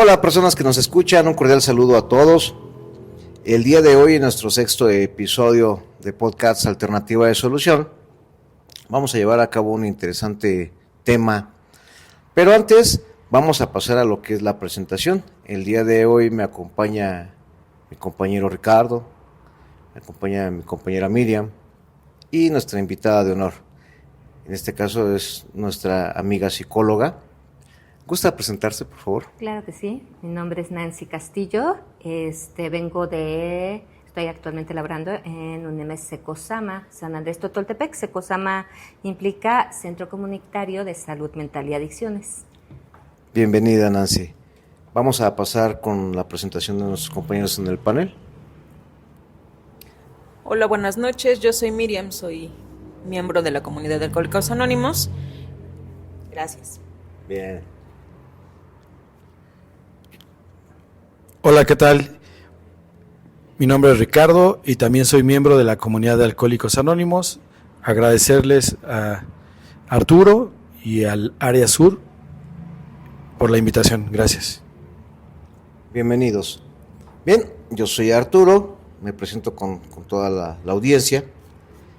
Hola, personas que nos escuchan, un cordial saludo a todos. El día de hoy, en nuestro sexto episodio de Podcast Alternativa de Solución, vamos a llevar a cabo un interesante tema. Pero antes, vamos a pasar a lo que es la presentación. El día de hoy me acompaña mi compañero Ricardo, me acompaña mi compañera Miriam y nuestra invitada de honor. En este caso es nuestra amiga psicóloga. ¿Gusta presentarse, por favor? Claro que sí. Mi nombre es Nancy Castillo. Estoy actualmente laborando en UNEMES Secosama, San Andrés Totoltepec. Secosama implica Centro Comunitario de Salud Mental y Adicciones. Bienvenida, Nancy. Vamos a pasar con la presentación de nuestros compañeros en el panel. Hola, buenas noches. Yo soy Miriam, soy miembro de la comunidad de Alcohólicos Anónimos. Gracias. Bien. Hola, ¿qué tal? Mi nombre es Ricardo y también soy miembro de la comunidad de Alcohólicos Anónimos. Agradecerles a Arturo y al Área Sur por la invitación. Gracias. Bienvenidos. Bien, yo soy Arturo, me presento con toda la audiencia.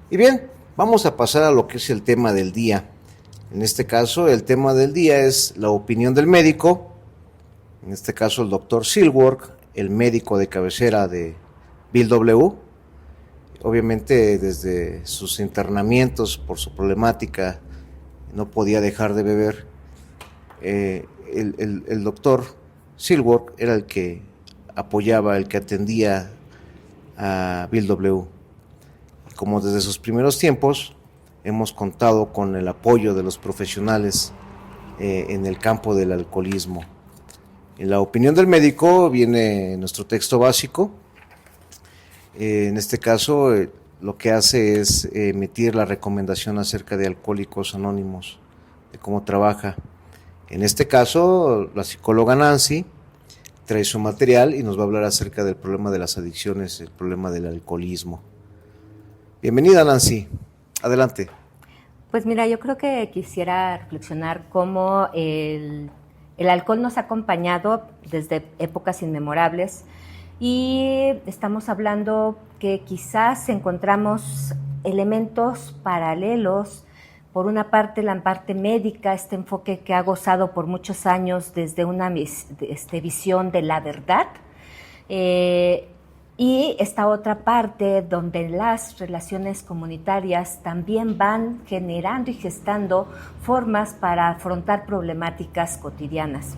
Y bien, vamos a pasar a lo que es el tema del día. En este caso, el tema del día es la opinión del médico. En este caso, el doctor Silwork, el médico de cabecera de Bill W. Obviamente, desde sus internamientos por su problemática, no podía dejar de beber. El doctor Silwork era el que apoyaba, el que atendía a Bill W. Como desde sus primeros tiempos, hemos contado con el apoyo de los profesionales en el campo del alcoholismo. En la opinión del médico viene nuestro texto básico. En este caso, lo que hace es emitir la recomendación acerca de Alcohólicos Anónimos, de cómo trabaja. En este caso, la psicóloga Nancy trae su material y nos va a hablar acerca del problema de las adicciones, el problema del alcoholismo. Bienvenida, Nancy. Adelante. Pues mira, yo creo que quisiera reflexionar cómo el alcohol nos ha acompañado desde épocas inmemorables y estamos hablando que quizás encontramos elementos paralelos. Por una parte, la parte médica, este enfoque que ha gozado por muchos años desde una visión de la verdad, y esta otra parte donde las relaciones comunitarias también van generando y gestando formas para afrontar problemáticas cotidianas.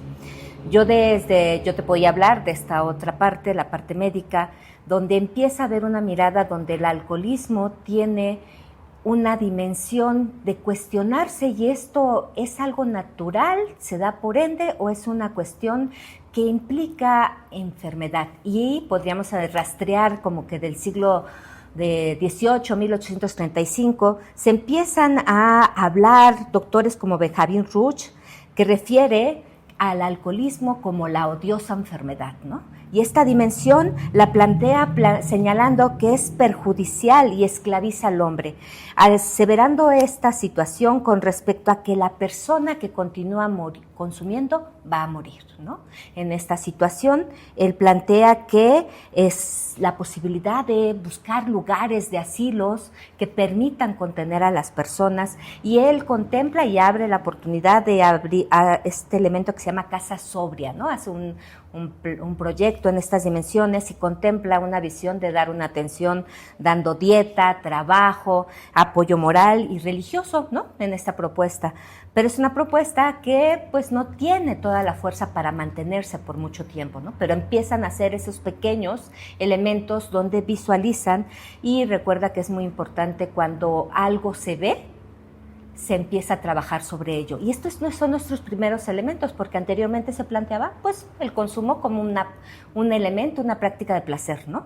Yo te podía hablar de esta otra parte, la parte médica, donde empieza a haber una mirada donde el alcoholismo tiene una dimensión de cuestionarse, y esto es algo natural, se da por ende, o es una cuestión que implica enfermedad. Y podríamos rastrear como que del siglo de 18, 1835, se empiezan a hablar doctores como Benjamin Rush, que refiere al alcoholismo como la odiosa enfermedad, ¿no? Y esta dimensión la plantea señalando que es perjudicial y esclaviza al hombre, aseverando esta situación con respecto a que la persona que continúa consumiendo va a morir, ¿no? En esta situación, él plantea que es la posibilidad de buscar lugares de asilos que permitan contener a las personas, y él contempla y abre la oportunidad de abrir a este elemento que se llama casa sobria, ¿no? Hace un proyecto en estas dimensiones y contempla una visión de dar una atención dando dieta, trabajo, apoyo moral y religioso, ¿no? En esta propuesta. Pero es una propuesta que pues no tiene toda la fuerza para mantenerse por mucho tiempo, ¿no? Pero empiezan a hacer esos pequeños elementos donde visualizan, y recuerda que es muy importante cuando algo se ve, se empieza a trabajar sobre ello. Y estos no son nuestros primeros elementos, porque anteriormente se planteaba pues el consumo como un elemento, una práctica de placer, ¿no?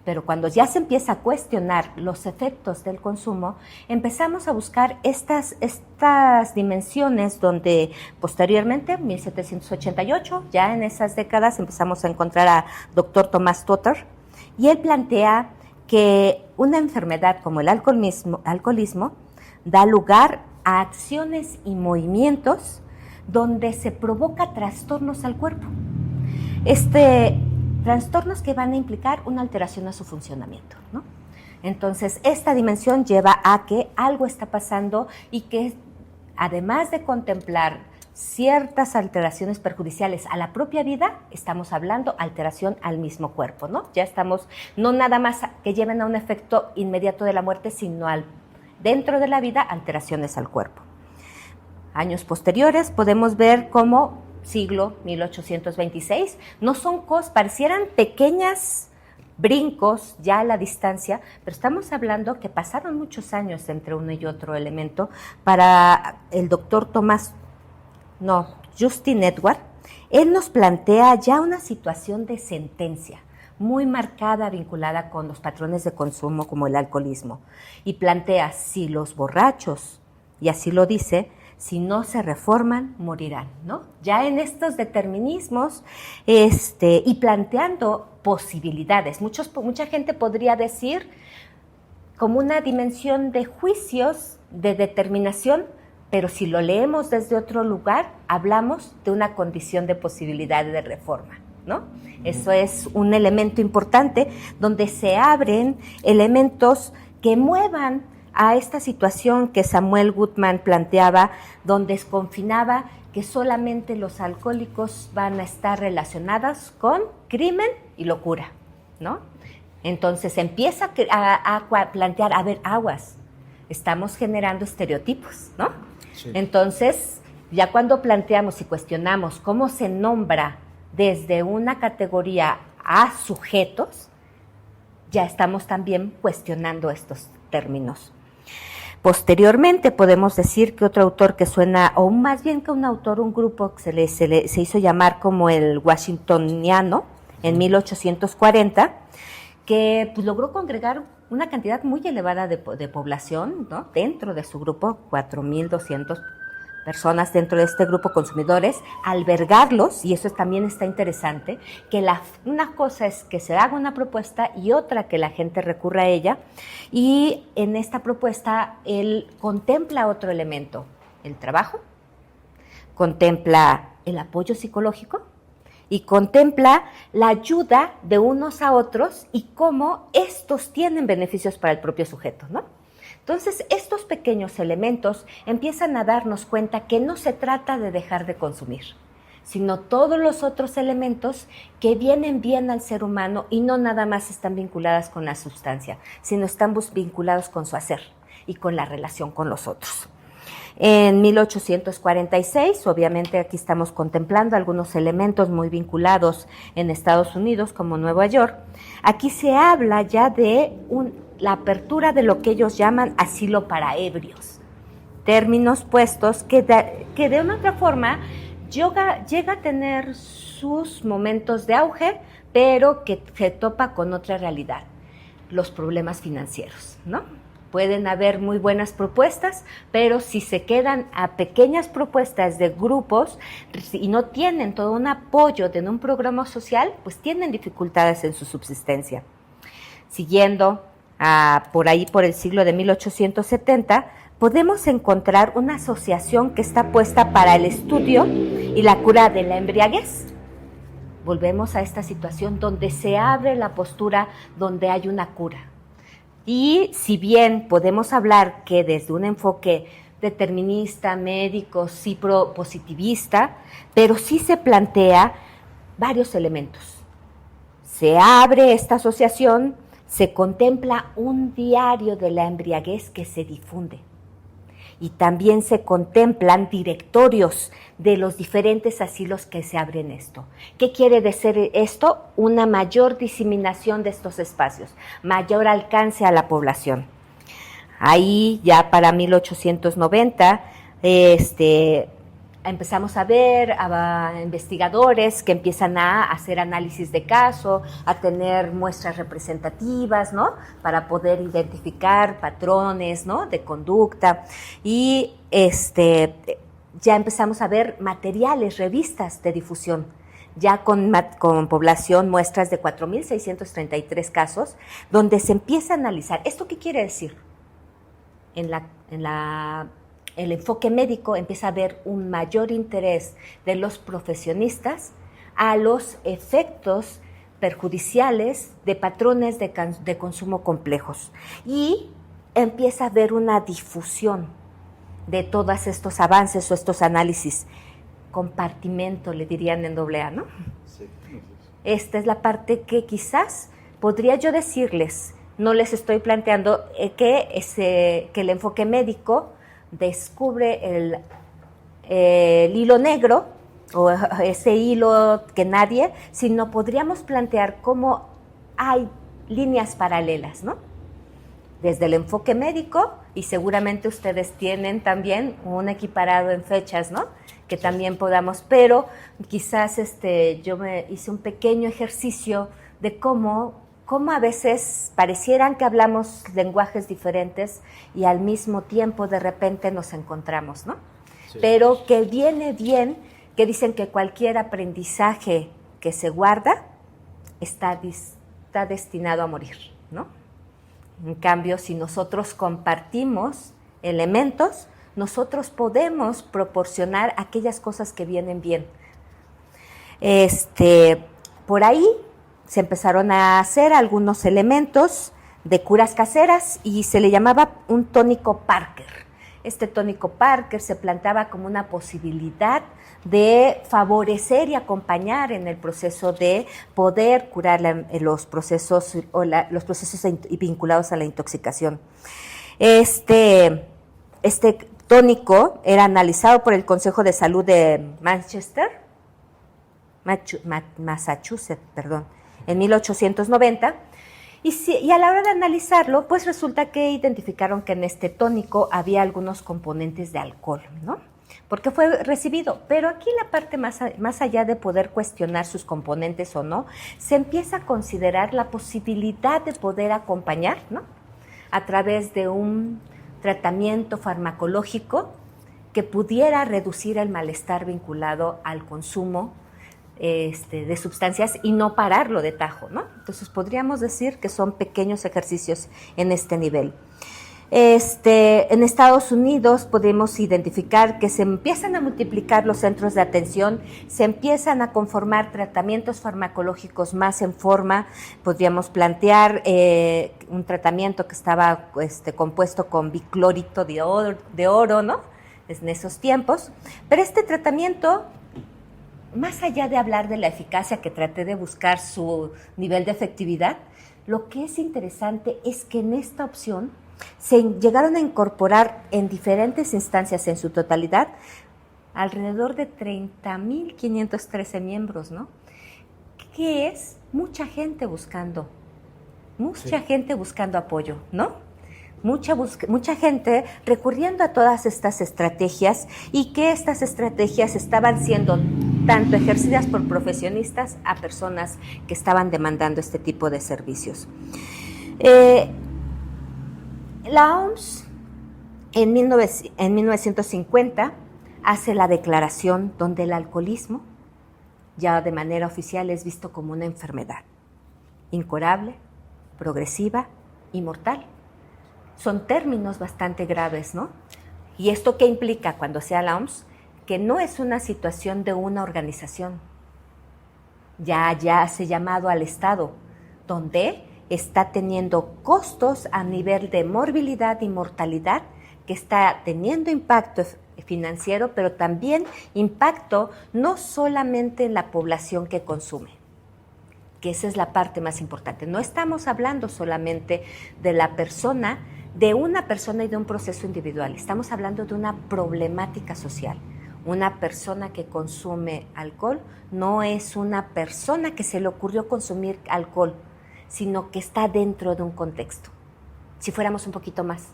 Pero cuando ya se empieza a cuestionar los efectos del consumo, empezamos a buscar estas dimensiones donde posteriormente, 1788, ya en esas décadas empezamos a encontrar a Dr. Thomas Totter, y él plantea que una enfermedad como el alcoholismo da lugar a acciones y movimientos donde se provoca trastornos al cuerpo. Trastornos que van a implicar una alteración a su funcionamiento, ¿no? Entonces, esta dimensión lleva a que algo está pasando y que, además de contemplar ciertas alteraciones perjudiciales a la propia vida, estamos hablando alteración al mismo cuerpo, ¿no? Ya estamos, no nada más que lleven a un efecto inmediato de la muerte, sino dentro de la vida, alteraciones al cuerpo. Años posteriores podemos ver cómo siglo 1826, no son cosas, parecieran pequeñas brincos ya a la distancia, pero estamos hablando que pasaron muchos años entre uno y otro elemento. Para el doctor Justin Edward, él nos plantea ya una situación de sentencia muy marcada, vinculada con los patrones de consumo como el alcoholismo, y plantea, si los borrachos, y así lo dice, si no se reforman, morirán, ¿no? Ya en estos determinismos y planteando posibilidades. Mucha gente podría decir como una dimensión de juicios, de determinación, pero si lo leemos desde otro lugar, hablamos de una condición de posibilidad de reforma, ¿no? Eso es un elemento importante donde se abren elementos que muevan a esta situación que Samuel Goodman planteaba, donde confinaba que solamente los alcohólicos van a estar relacionados con crimen y locura, ¿no? Entonces empieza a plantear, a ver, aguas, estamos generando estereotipos, ¿no? Sí. Entonces, ya cuando planteamos y cuestionamos cómo se nombra desde una categoría a sujetos, ya estamos también cuestionando estos términos. Posteriormente podemos decir que otro autor que suena, o más bien que un autor, un grupo que se hizo llamar como el Washingtoniano en 1840, que pues, logró congregar una cantidad muy elevada de población, ¿no? Dentro de su grupo, 4,200 personas dentro de este grupo, consumidores, albergarlos, y eso también está interesante, que una cosa es que se haga una propuesta y otra que la gente recurra a ella, y en esta propuesta él contempla otro elemento, el trabajo, contempla el apoyo psicológico y contempla la ayuda de unos a otros y cómo estos tienen beneficios para el propio sujeto, ¿no? Entonces, estos pequeños elementos empiezan a darnos cuenta que no se trata de dejar de consumir, sino todos los otros elementos que vienen bien al ser humano y no nada más están vinculadas con la sustancia, sino están vinculados con su hacer y con la relación con los otros. En 1846, obviamente aquí estamos contemplando algunos elementos muy vinculados en Estados Unidos como Nueva York. Aquí se habla ya de la apertura de lo que ellos llaman asilo para ebrios, términos puestos que de una otra forma llega a tener sus momentos de auge, pero que se topa con otra realidad, los problemas financieros, ¿no? Pueden haber muy buenas propuestas, pero si se quedan a pequeñas propuestas de grupos y no tienen todo un apoyo de un programa social, pues tienen dificultades en su subsistencia. Siguiendo por ahí, por el siglo de 1870, podemos encontrar una asociación que está puesta para el estudio y la cura de la embriaguez. Volvemos a esta situación donde se abre la postura, donde hay una cura. Y si bien podemos hablar que desde un enfoque determinista, médico, sí positivista, pero sí se plantea varios elementos. Se abre esta asociación, se contempla un diario de la embriaguez que se difunde. Y también se contemplan directorios de los diferentes asilos que se abren esto. ¿Qué quiere decir esto? Una mayor diseminación de estos espacios, mayor alcance a la población. Ahí ya para 1890 empezamos a ver a investigadores que empiezan a hacer análisis de caso, a tener muestras representativas, ¿no? Para poder identificar patrones, ¿no? De conducta. Y ya empezamos a ver materiales, revistas de difusión, ya con población, muestras de 4,633 casos, donde se empieza a analizar. ¿Esto qué quiere decir? El enfoque médico empieza a ver un mayor interés de los profesionistas a los efectos perjudiciales de patrones de consumo complejos. Y empieza a haber una difusión de todos estos avances o estos análisis. Compartimento, le dirían en AA, ¿no? Sí. Esta es la parte que quizás podría yo decirles, no les estoy planteando que el enfoque médico descubre el hilo negro o ese hilo que nadie, sino podríamos plantear cómo hay líneas paralelas, ¿no? Desde el enfoque médico, y seguramente ustedes tienen también un equiparado en fechas, ¿no? Que también podamos, pero quizás yo me hice un pequeño ejercicio de cómo a veces parecieran que hablamos lenguajes diferentes y al mismo tiempo de repente nos encontramos, ¿no? Sí. Pero que viene bien, que dicen que cualquier aprendizaje que se guarda está destinado a morir, ¿no? En cambio, si nosotros compartimos elementos, nosotros podemos proporcionar aquellas cosas que vienen bien. Por ahí se empezaron a hacer algunos elementos de curas caseras y se le llamaba un tónico Parker. Este tónico Parker se planteaba como una posibilidad de favorecer y acompañar en el proceso de poder curar los procesos vinculados a la intoxicación. Este tónico era analizado por el Consejo de Salud de Massachusetts, en 1890, y a la hora de analizarlo, pues resulta que identificaron que en este tónico había algunos componentes de alcohol, ¿no? Porque fue recibido, pero aquí la parte más allá de poder cuestionar sus componentes o no, se empieza a considerar la posibilidad de poder acompañar, ¿no? A través de un tratamiento farmacológico que pudiera reducir el malestar vinculado al consumo de sustancias y no pararlo de tajo, ¿no? Entonces podríamos decir que son pequeños ejercicios en este nivel. En Estados Unidos podemos identificar que se empiezan a multiplicar los centros de atención, se empiezan a conformar tratamientos farmacológicos más en forma. Podríamos plantear un tratamiento que estaba compuesto con biclorito de oro, ¿no? En esos tiempos. Pero este tratamiento, más allá de hablar de la eficacia, que traté de buscar su nivel de efectividad, lo que es interesante es que en esta opción se llegaron a incorporar en diferentes instancias en su totalidad alrededor de 30.513 miembros, ¿no? Que es mucha gente buscando apoyo, ¿no? Mucha gente recurriendo a todas estas estrategias, y que estas estrategias estaban siendo tanto ejercidas por profesionistas a personas que estaban demandando este tipo de servicios. La OMS en 1950 hace la declaración donde el alcoholismo ya de manera oficial es visto como una enfermedad incurable, progresiva y mortal. Son términos bastante graves, ¿no? ¿Y esto qué implica cuando sea la OMS? Que no es una situación de una organización. Ya hace llamado al Estado, donde está teniendo costos a nivel de morbilidad y mortalidad, que está teniendo impacto financiero, pero también impacto no solamente en la población que consume, que esa es la parte más importante. No estamos hablando solamente de la persona, de una persona y de un proceso individual. Estamos hablando de una problemática social. Una persona que consume alcohol no es una persona que se le ocurrió consumir alcohol, sino que está dentro de un contexto. Si fuéramos un poquito más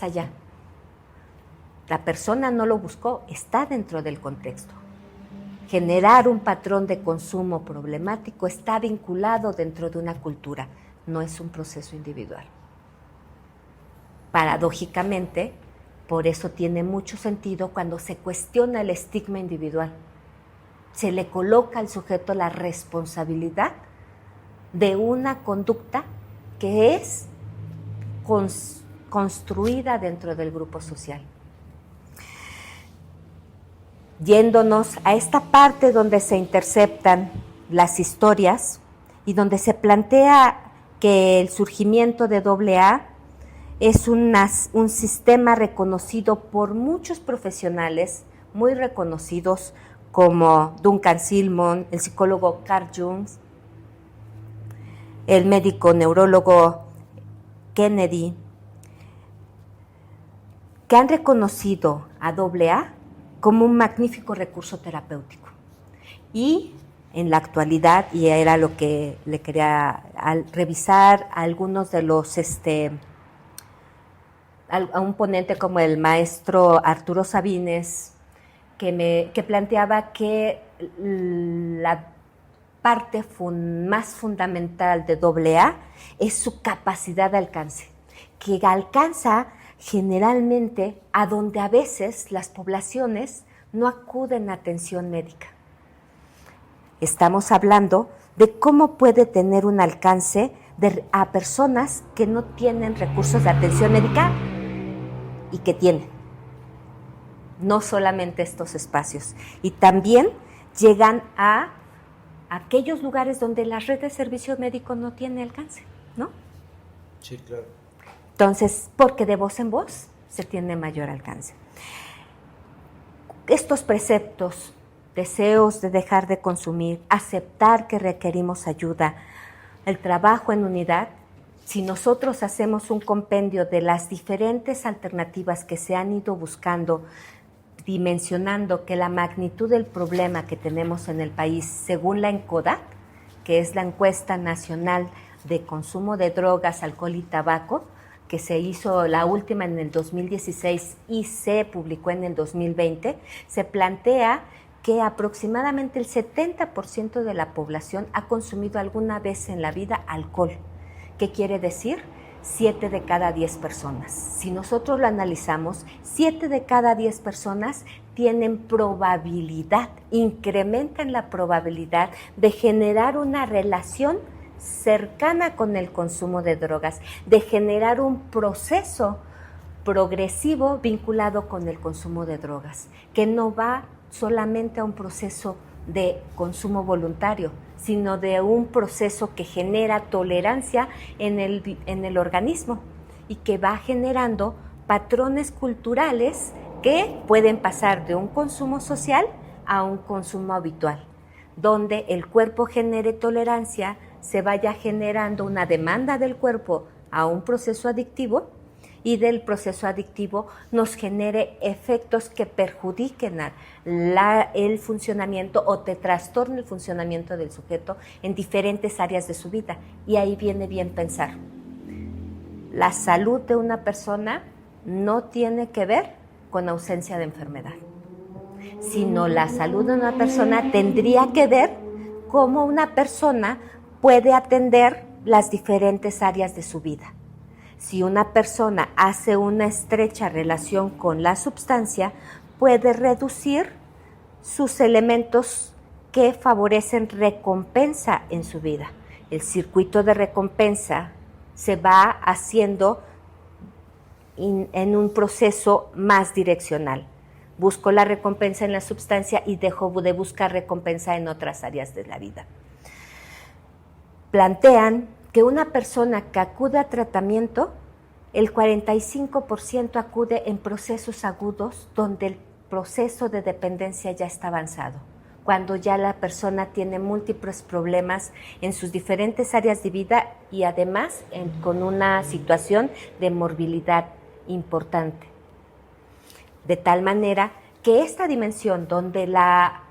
allá. La persona no lo buscó, está dentro del contexto. Generar un patrón de consumo problemático está vinculado dentro de una cultura, no es un proceso individual. Paradójicamente, por eso tiene mucho sentido cuando se cuestiona el estigma individual. Se le coloca al sujeto la responsabilidad de una conducta que es construida dentro del grupo social. yéndonos a esta parte donde se interceptan las historias y donde se plantea que el surgimiento de AA es un sistema reconocido por muchos profesionales muy reconocidos como Duncan Silmon, el psicólogo Carl Jung, el médico neurólogo Kennedy, que han reconocido a AA como un magnífico recurso terapéutico. Y en la actualidad, y era lo que le quería revisar algunos de los a un ponente como el maestro Arturo Sabines, que planteaba que la parte más fundamental de AA es su capacidad de alcance, que alcanza generalmente a donde a veces las poblaciones no acuden a atención médica. Estamos hablando de cómo puede tener un alcance a personas que no tienen recursos de atención médica y que tienen, no solamente estos espacios, y también llegan a aquellos lugares donde la red de servicio médico no tiene alcance, ¿no? Sí, claro. Entonces, porque de voz en voz se tiene mayor alcance. Estos preceptos, deseos de dejar de consumir, aceptar que requerimos ayuda, el trabajo en unidad, si nosotros hacemos un compendio de las diferentes alternativas que se han ido buscando, dimensionando que la magnitud del problema que tenemos en el país, según la ENCODAT, que es la Encuesta Nacional de Consumo de Drogas, Alcohol y Tabaco, que se hizo la última en el 2016 y se publicó en el 2020, se plantea que aproximadamente el 70% de la población ha consumido alguna vez en la vida alcohol. ¿Qué quiere decir? 7 de cada 10 personas. Si nosotros lo analizamos, 7 de cada 10 personas tienen probabilidad, incrementan la probabilidad de generar una relación cercana con el consumo de drogas, de generar un proceso progresivo vinculado con el consumo de drogas, que no va solamente a un proceso de consumo voluntario, sino de un proceso que genera tolerancia en el organismo y que va generando patrones culturales que pueden pasar de un consumo social a un consumo habitual, donde el cuerpo genere tolerancia, se vaya generando una demanda del cuerpo a un proceso adictivo y del proceso adictivo nos genere efectos que perjudiquen el funcionamiento o te trastorne el funcionamiento del sujeto en diferentes áreas de su vida. Y ahí viene bien pensar. La salud de una persona no tiene que ver con ausencia de enfermedad, sino la salud de una persona tendría que ver cómo una persona puede atender las diferentes áreas de su vida. Si una persona hace una estrecha relación con la sustancia, puede reducir sus elementos que favorecen recompensa en su vida. El circuito de recompensa se va haciendo en un proceso más direccional. Busco la recompensa en la sustancia y dejo de buscar recompensa en otras áreas de la vida. Plantean que una persona que acude a tratamiento, el 45% acude en procesos agudos donde el proceso de dependencia ya está avanzado, cuando ya la persona tiene múltiples problemas en sus diferentes áreas de vida y además con una situación de morbilidad importante. De tal manera que esta dimensión donde la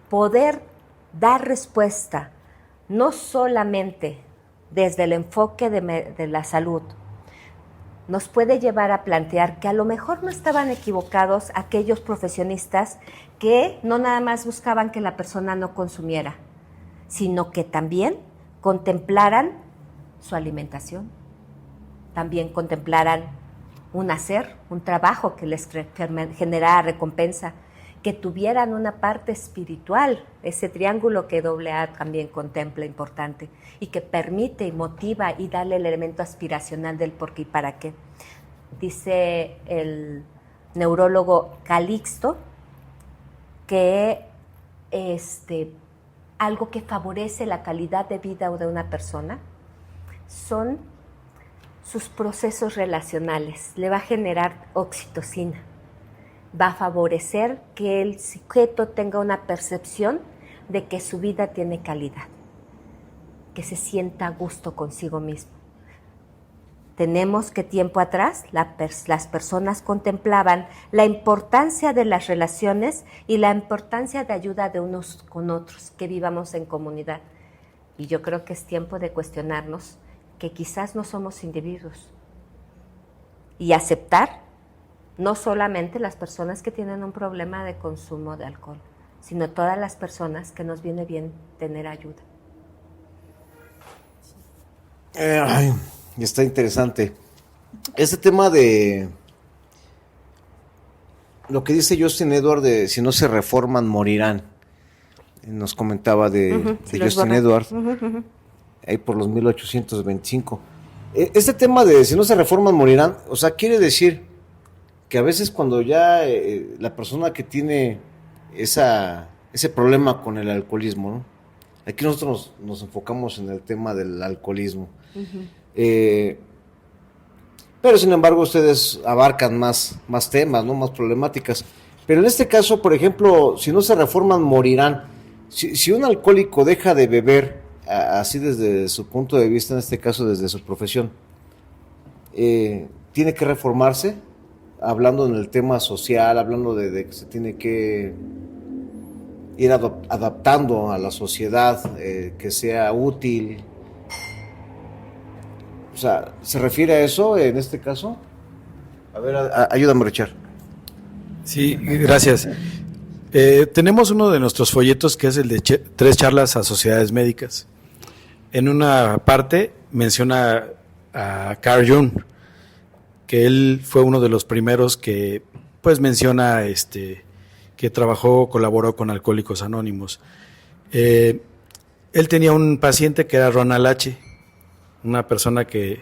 poder dar respuesta no solamente desde el enfoque de la salud, nos puede llevar a plantear que a lo mejor no estaban equivocados aquellos profesionistas que no nada más buscaban que la persona no consumiera, sino que también contemplaran su alimentación, también contemplaran un hacer, un trabajo que les generara recompensa, que tuvieran una parte espiritual, ese triángulo que AA también contempla importante y que permite y motiva y darle el elemento aspiracional del por qué y para qué. Dice el neurólogo Calixto que algo que favorece la calidad de vida de una persona son sus procesos relacionales. Le va a generar oxitocina, va a favorecer que el sujeto tenga una percepción de que su vida tiene calidad, que se sienta a gusto consigo mismo. Tenemos que tiempo atrás las personas contemplaban la importancia de las relaciones y la importancia de ayuda de unos con otros, que vivamos en comunidad. Y yo creo que es tiempo de cuestionarnos que quizás no somos individuos y aceptar no solamente las personas que tienen un problema de consumo de alcohol, sino todas las personas que nos viene bien tener ayuda. Está interesante. Este tema de lo que dice Justin Edward de si no se reforman, morirán. Nos comentaba de Justin Edward, ahí por los 1825. Este tema de si no se reforman, morirán, o sea, quiere decir que a veces cuando ya la persona que tiene ese problema con el alcoholismo, ¿no? Aquí nosotros nos enfocamos en el tema del alcoholismo. Pero sin embargo ustedes abarcan más temas, ¿no? Más problemáticas. Pero en este caso, por ejemplo, si no se reforman, morirán. Si un alcohólico deja de beber, así desde su punto de vista, en este caso desde su profesión, tiene que reformarse, hablando en el tema social, hablando de que se tiene que ir adaptando a la sociedad, que sea útil. O sea, ¿se refiere a eso en este caso? A ver, ayúdame, Richard. Sí, gracias. Tenemos uno de nuestros folletos que es el de 3 charlas a sociedades médicas. En una parte menciona a Carl Jung, que él fue uno de los primeros que pues menciona que colaboró con Alcohólicos Anónimos. Él tenía un paciente que era Ronald H., una persona que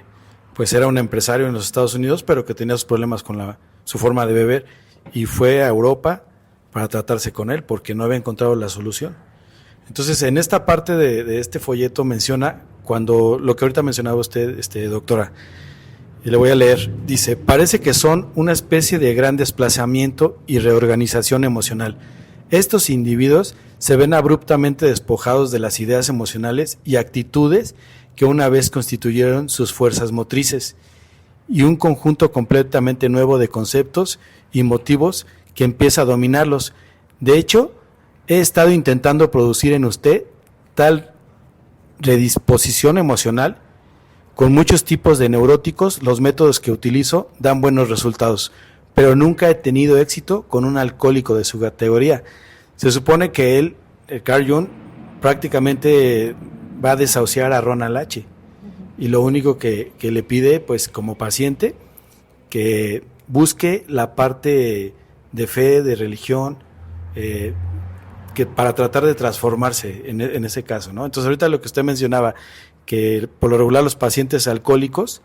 pues era un empresario en los Estados Unidos, pero que tenía sus problemas con su forma de beber, y fue a Europa para tratarse con él porque no había encontrado la solución. Entonces, en esta parte de este folleto menciona cuando lo que ahorita mencionaba usted, doctora, y le voy a leer, dice: parece que son una especie de gran desplazamiento y reorganización emocional. Estos individuos se ven abruptamente despojados de las ideas emocionales y actitudes que una vez constituyeron sus fuerzas motrices, y un conjunto completamente nuevo de conceptos y motivos que empieza a dominarlos. De hecho, he estado intentando producir en usted tal redisposición emocional. Con muchos tipos de neuróticos, los métodos que utilizo dan buenos resultados, pero nunca he tenido éxito con un alcohólico de su categoría. Se supone que él, Carl Jung, prácticamente va a desahuciar a Ronald H. Y lo único que le pide, pues como paciente, que busque la parte de fe, de religión, que para tratar de transformarse en ese caso, ¿no? Entonces ahorita lo que usted mencionaba, que por lo regular los pacientes alcohólicos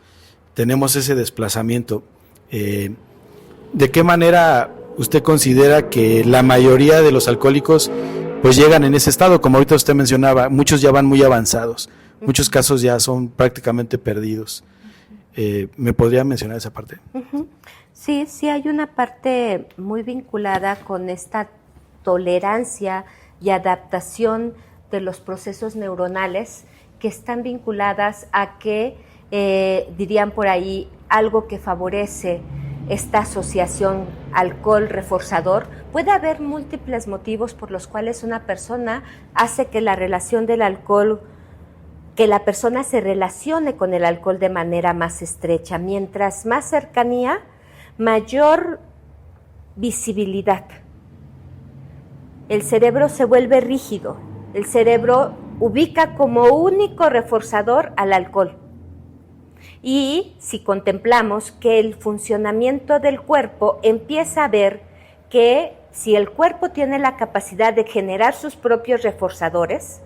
tenemos ese desplazamiento. ¿De qué manera usted considera que la mayoría de los alcohólicos pues llegan en ese estado? Como ahorita usted mencionaba, muchos ya van muy avanzados, muchos casos ya son prácticamente perdidos. ¿Me podría mencionar esa parte? Sí, hay una parte muy vinculada con esta tolerancia y adaptación de los procesos neuronales que están vinculadas a que, dirían por ahí, algo que favorece esta asociación alcohol reforzador. Puede haber múltiples motivos por los cuales una persona hace que la relación del alcohol, que la persona se relacione con el alcohol de manera más estrecha. Mientras más cercanía, mayor visibilidad. El cerebro se vuelve rígido, el cerebro ubica como único reforzador al alcohol. Y si contemplamos que el funcionamiento del cuerpo empieza a ver que si el cuerpo tiene la capacidad de generar sus propios reforzadores,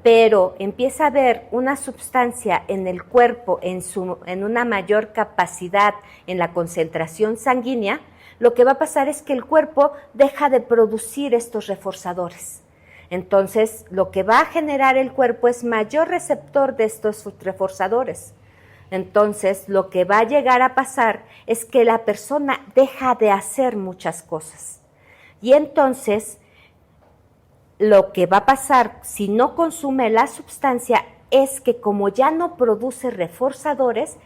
pero empieza a haber una sustancia en el cuerpo en una mayor capacidad en la concentración sanguínea, lo que va a pasar es que el cuerpo deja de producir estos reforzadores. Entonces, lo que va a generar el cuerpo es mayor receptor de estos reforzadores. Entonces, lo que va a llegar a pasar es que la persona deja de hacer muchas cosas. Y entonces, lo que va a pasar si no consume la sustancia es que como ya no produce reforzadores,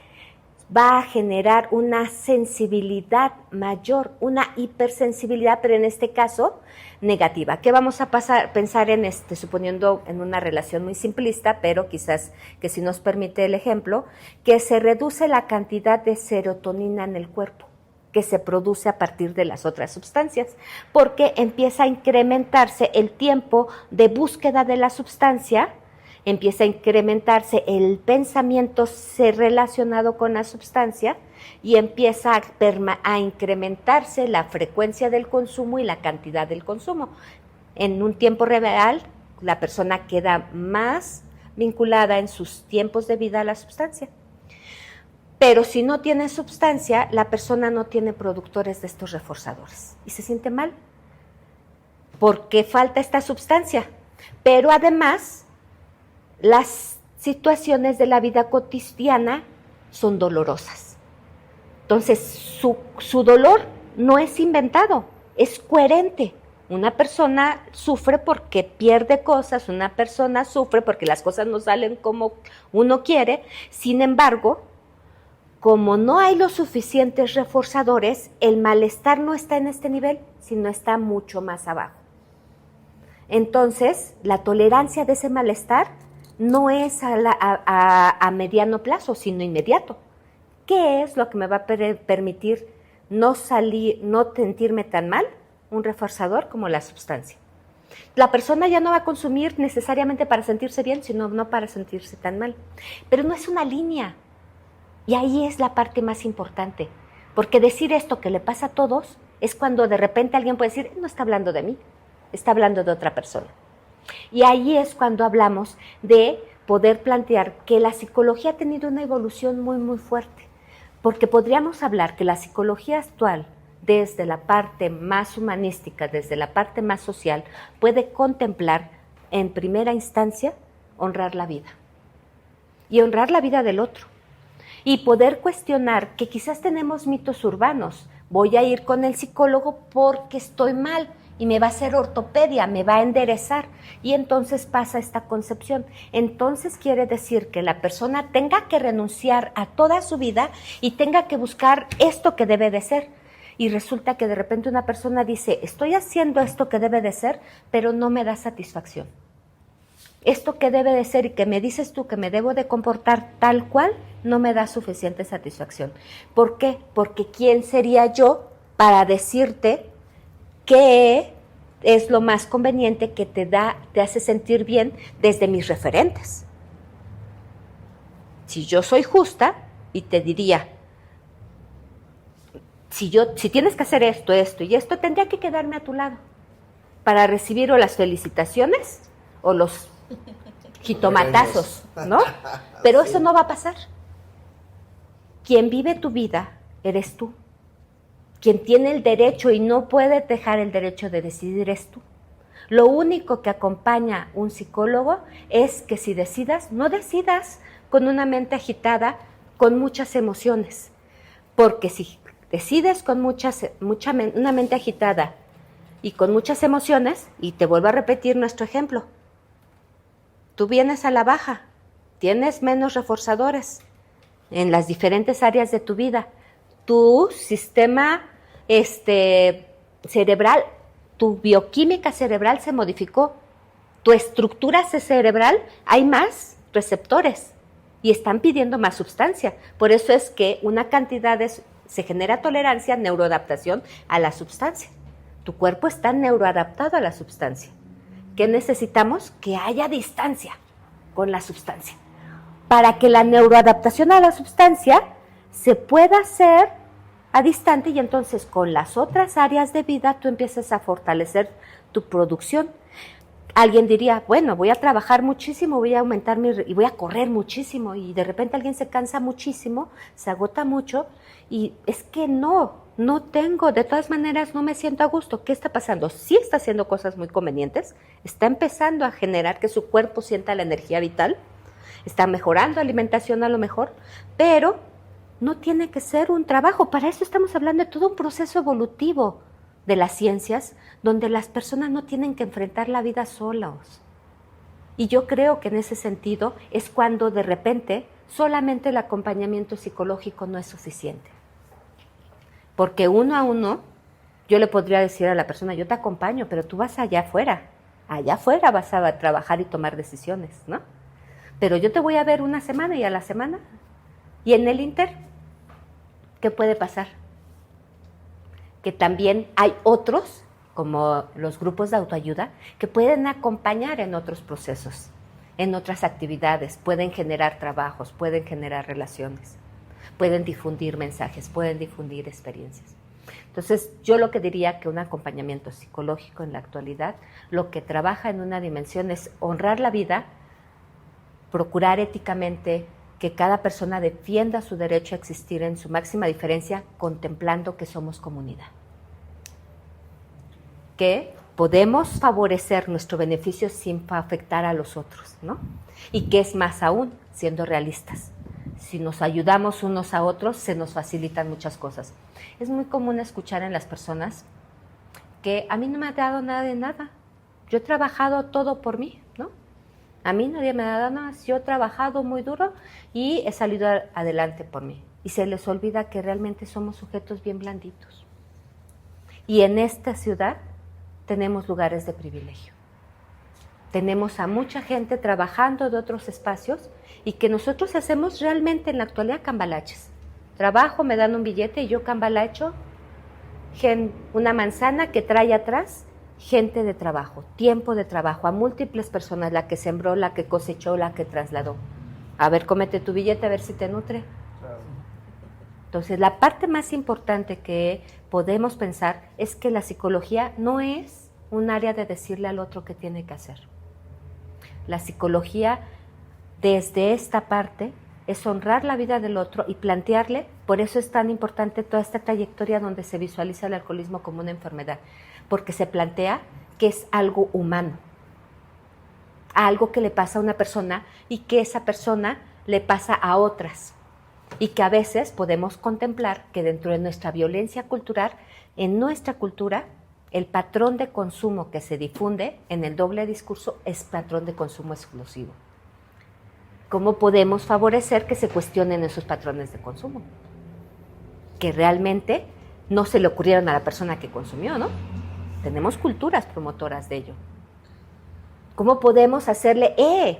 va a generar una sensibilidad mayor, una hipersensibilidad, pero en este caso negativa. ¿Qué vamos a pensar en suponiendo en una relación muy simplista, pero quizás que si nos permite el ejemplo, que se reduce la cantidad de serotonina en el cuerpo que se produce a partir de las otras sustancias, porque empieza a incrementarse el tiempo de búsqueda de la sustancia, empieza a incrementarse el pensamiento relacionado con la sustancia y empieza a incrementarse la frecuencia del consumo y la cantidad del consumo. En un tiempo real, la persona queda más vinculada en sus tiempos de vida a la sustancia. Pero si no tiene sustancia, la persona no tiene productores de estos reforzadores y se siente mal porque falta esta sustancia. Pero además, las situaciones de la vida cotidiana son dolorosas. Entonces, su dolor no es inventado, es coherente. Una persona sufre porque pierde cosas, una persona sufre porque las cosas no salen como uno quiere. Sin embargo, como no hay los suficientes reforzadores, el malestar no está en este nivel, sino está mucho más abajo. Entonces, la tolerancia de ese malestar no es a mediano plazo, sino inmediato. ¿Qué es lo que me va a permitir no sentirme tan mal? Un reforzador como la sustancia. La persona ya no va a consumir necesariamente para sentirse bien, sino no para sentirse tan mal. Pero no es una línea. Y ahí es la parte más importante. Porque decir esto que le pasa a todos es cuando de repente alguien puede decir, no está hablando de mí, está hablando de otra persona. Y ahí es cuando hablamos de poder plantear que la psicología ha tenido una evolución muy, muy fuerte. Porque podríamos hablar que la psicología actual, desde la parte más humanística, desde la parte más social, puede contemplar en primera instancia honrar la vida. Y honrar la vida del otro. Y poder cuestionar que quizás tenemos mitos urbanos. Voy a ir con el psicólogo porque estoy mal y me va a hacer ortopedia, me va a enderezar. Y entonces pasa esta concepción. Entonces quiere decir que la persona tenga que renunciar a toda su vida y tenga que buscar esto que debe de ser. Y resulta que de repente una persona dice, estoy haciendo esto que debe de ser, pero no me da satisfacción. Esto que debe de ser y que me dices tú que me debo de comportar tal cual, no me da suficiente satisfacción. ¿Por qué? Porque ¿quién sería yo para decirte qué es lo más conveniente que te hace sentir bien desde mis referentes? Si yo soy justa y te diría, si tienes que hacer esto y esto, tendría que quedarme a tu lado para recibir o las felicitaciones o los jitomatazos, ¿no? Pero eso no va a pasar. Quien vive tu vida eres tú. Quien tiene el derecho y no puede dejar el derecho de decidir es tú. Lo único que acompaña un psicólogo es que si decidas, no decidas con una mente agitada, con muchas emociones. Porque si decides con una mente agitada y con muchas emociones, y te vuelvo a repetir nuestro ejemplo, tú vienes a la baja, tienes menos reforzadores en las diferentes áreas de tu vida. Tu sistema cerebral, tu bioquímica cerebral se modificó. Tu estructura cerebral, hay más receptores y están pidiendo más sustancia. Por eso es que una cantidad se genera tolerancia, neuroadaptación a la sustancia. Tu cuerpo está neuroadaptado a la sustancia. ¿Qué necesitamos? Que haya distancia con la sustancia. Para que la neuroadaptación a la sustancia se pueda hacer a distante y entonces con las otras áreas de vida tú empiezas a fortalecer tu producción. Alguien diría, bueno, voy a trabajar muchísimo, voy a aumentar y voy a correr muchísimo y de repente alguien se cansa muchísimo, se agota mucho y es que no no tengo, de todas maneras no me siento a gusto. ¿Qué está pasando? Sí está haciendo cosas muy convenientes, está empezando a generar que su cuerpo sienta la energía vital, está mejorando alimentación a lo mejor, pero no tiene que ser un trabajo. Para eso estamos hablando de todo un proceso evolutivo de las ciencias, donde las personas no tienen que enfrentar la vida solos. Y yo creo que en ese sentido es cuando de repente solamente el acompañamiento psicológico no es suficiente. Porque uno a uno, yo le podría decir a la persona, yo te acompaño, pero tú vas allá afuera vas a trabajar y tomar decisiones, ¿no? Pero yo te voy a ver una semana y a la semana, y en el inter, ¿qué puede pasar? Que también hay otros, como los grupos de autoayuda, que pueden acompañar en otros procesos, en otras actividades, pueden generar trabajos, pueden generar relaciones, pueden difundir mensajes, pueden difundir experiencias. Entonces, yo lo que diría que un acompañamiento psicológico en la actualidad, lo que trabaja en una dimensión es honrar la vida, procurar éticamente que cada persona defienda su derecho a existir en su máxima diferencia, contemplando que somos comunidad. Que podemos favorecer nuestro beneficio sin afectar a los otros, ¿no? Y que es más aún, siendo realistas. Si nos ayudamos unos a otros, se nos facilitan muchas cosas. Es muy común escuchar en las personas que a mí no me ha dado nada de nada. Yo he trabajado todo por mí, ¿no? A mí nadie me ha dado nada. Yo he trabajado muy duro y he salido adelante por mí. Y se les olvida que realmente somos sujetos bien blanditos. Y en esta ciudad tenemos lugares de privilegio. Tenemos a mucha gente trabajando de otros espacios y que nosotros hacemos realmente en la actualidad cambalaches. Trabajo, me dan un billete y yo cambalacho una manzana que trae atrás gente de trabajo, tiempo de trabajo, a múltiples personas, la que sembró, la que cosechó, la que trasladó. A ver, cómete tu billete, a ver si te nutre. Entonces, la parte más importante que podemos pensar es que la psicología no es un área de decirle al otro qué tiene que hacer. La psicología, desde esta parte, es honrar la vida del otro y plantearle, por eso es tan importante toda esta trayectoria donde se visualiza el alcoholismo como una enfermedad, porque se plantea que es algo humano, algo que le pasa a una persona y que esa persona le pasa a otras. Y que a veces podemos contemplar que dentro de nuestra violencia cultural, en nuestra cultura, el patrón de consumo que se difunde en el doble discurso es patrón de consumo exclusivo. ¿Cómo podemos favorecer que se cuestionen esos patrones de consumo? Que realmente no se le ocurrieron a la persona que consumió, ¿no? Tenemos culturas promotoras de ello. ¿Cómo podemos hacerle?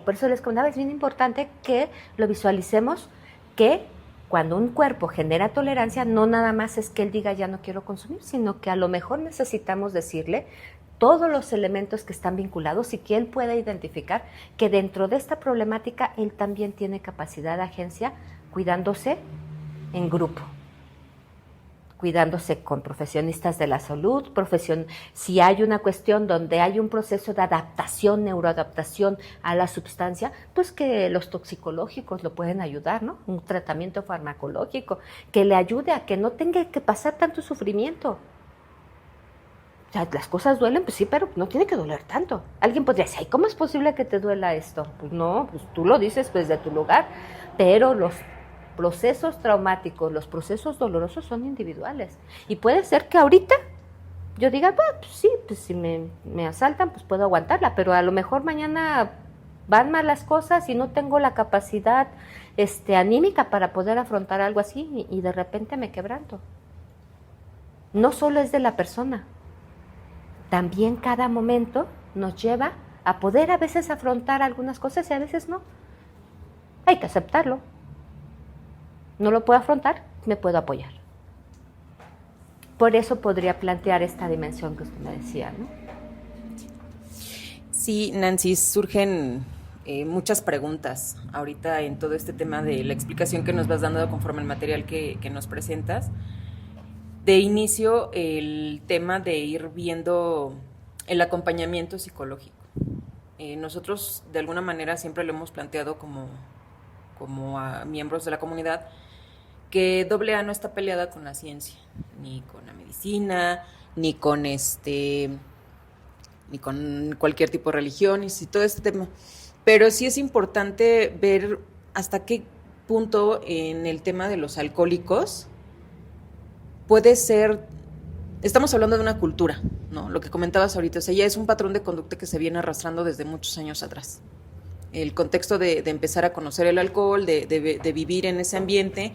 Por eso les comentaba, es bien importante que lo visualicemos, que cuando un cuerpo genera tolerancia, no nada más es que él diga ya no quiero consumir, sino que a lo mejor necesitamos decirle todos los elementos que están vinculados y que él pueda identificar que dentro de esta problemática él también tiene capacidad de agencia, cuidándose en grupo, cuidándose con profesionistas de la salud, si hay una cuestión donde hay un proceso de adaptación, neuroadaptación a la sustancia, pues que los toxicológicos lo pueden ayudar, ¿no? Un tratamiento farmacológico que le ayude a que no tenga que pasar tanto sufrimiento. O sea, las cosas duelen, pues sí, pero no tiene que doler tanto. Alguien podría decir, ¿cómo es posible que te duela esto? Pues no, pues tú lo dices desde tu lugar, pero los procesos traumáticos, los procesos dolorosos son individuales. Y puede ser que ahorita yo diga, pues sí, pues si me asaltan, pues puedo aguantarla, pero a lo mejor mañana van mal las cosas y no tengo la capacidad anímica para poder afrontar algo así y de repente me quebranto. No solo es de la persona, también cada momento nos lleva a poder a veces afrontar algunas cosas y a veces no. Hay que aceptarlo. No lo puedo afrontar, me puedo apoyar. Por eso podría plantear esta dimensión que usted me decía, ¿no? Sí, Nancy, surgen muchas preguntas ahorita en todo este tema de la explicación que nos vas dando conforme al material que nos presentas. De inicio, el tema de ir viendo el acompañamiento psicológico. Nosotros, de alguna manera, siempre lo hemos planteado como a miembros de la comunidad, que AA no está peleada con la ciencia, ni con la medicina, ni con ni con cualquier tipo de religión y todo este tema. Pero sí es importante ver hasta qué punto en el tema de los alcohólicos puede ser, estamos hablando de una cultura, ¿no? Lo que comentabas ahorita, o sea, ya es un patrón de conducta que se viene arrastrando desde muchos años atrás. El contexto de empezar a conocer el alcohol, de vivir en ese ambiente,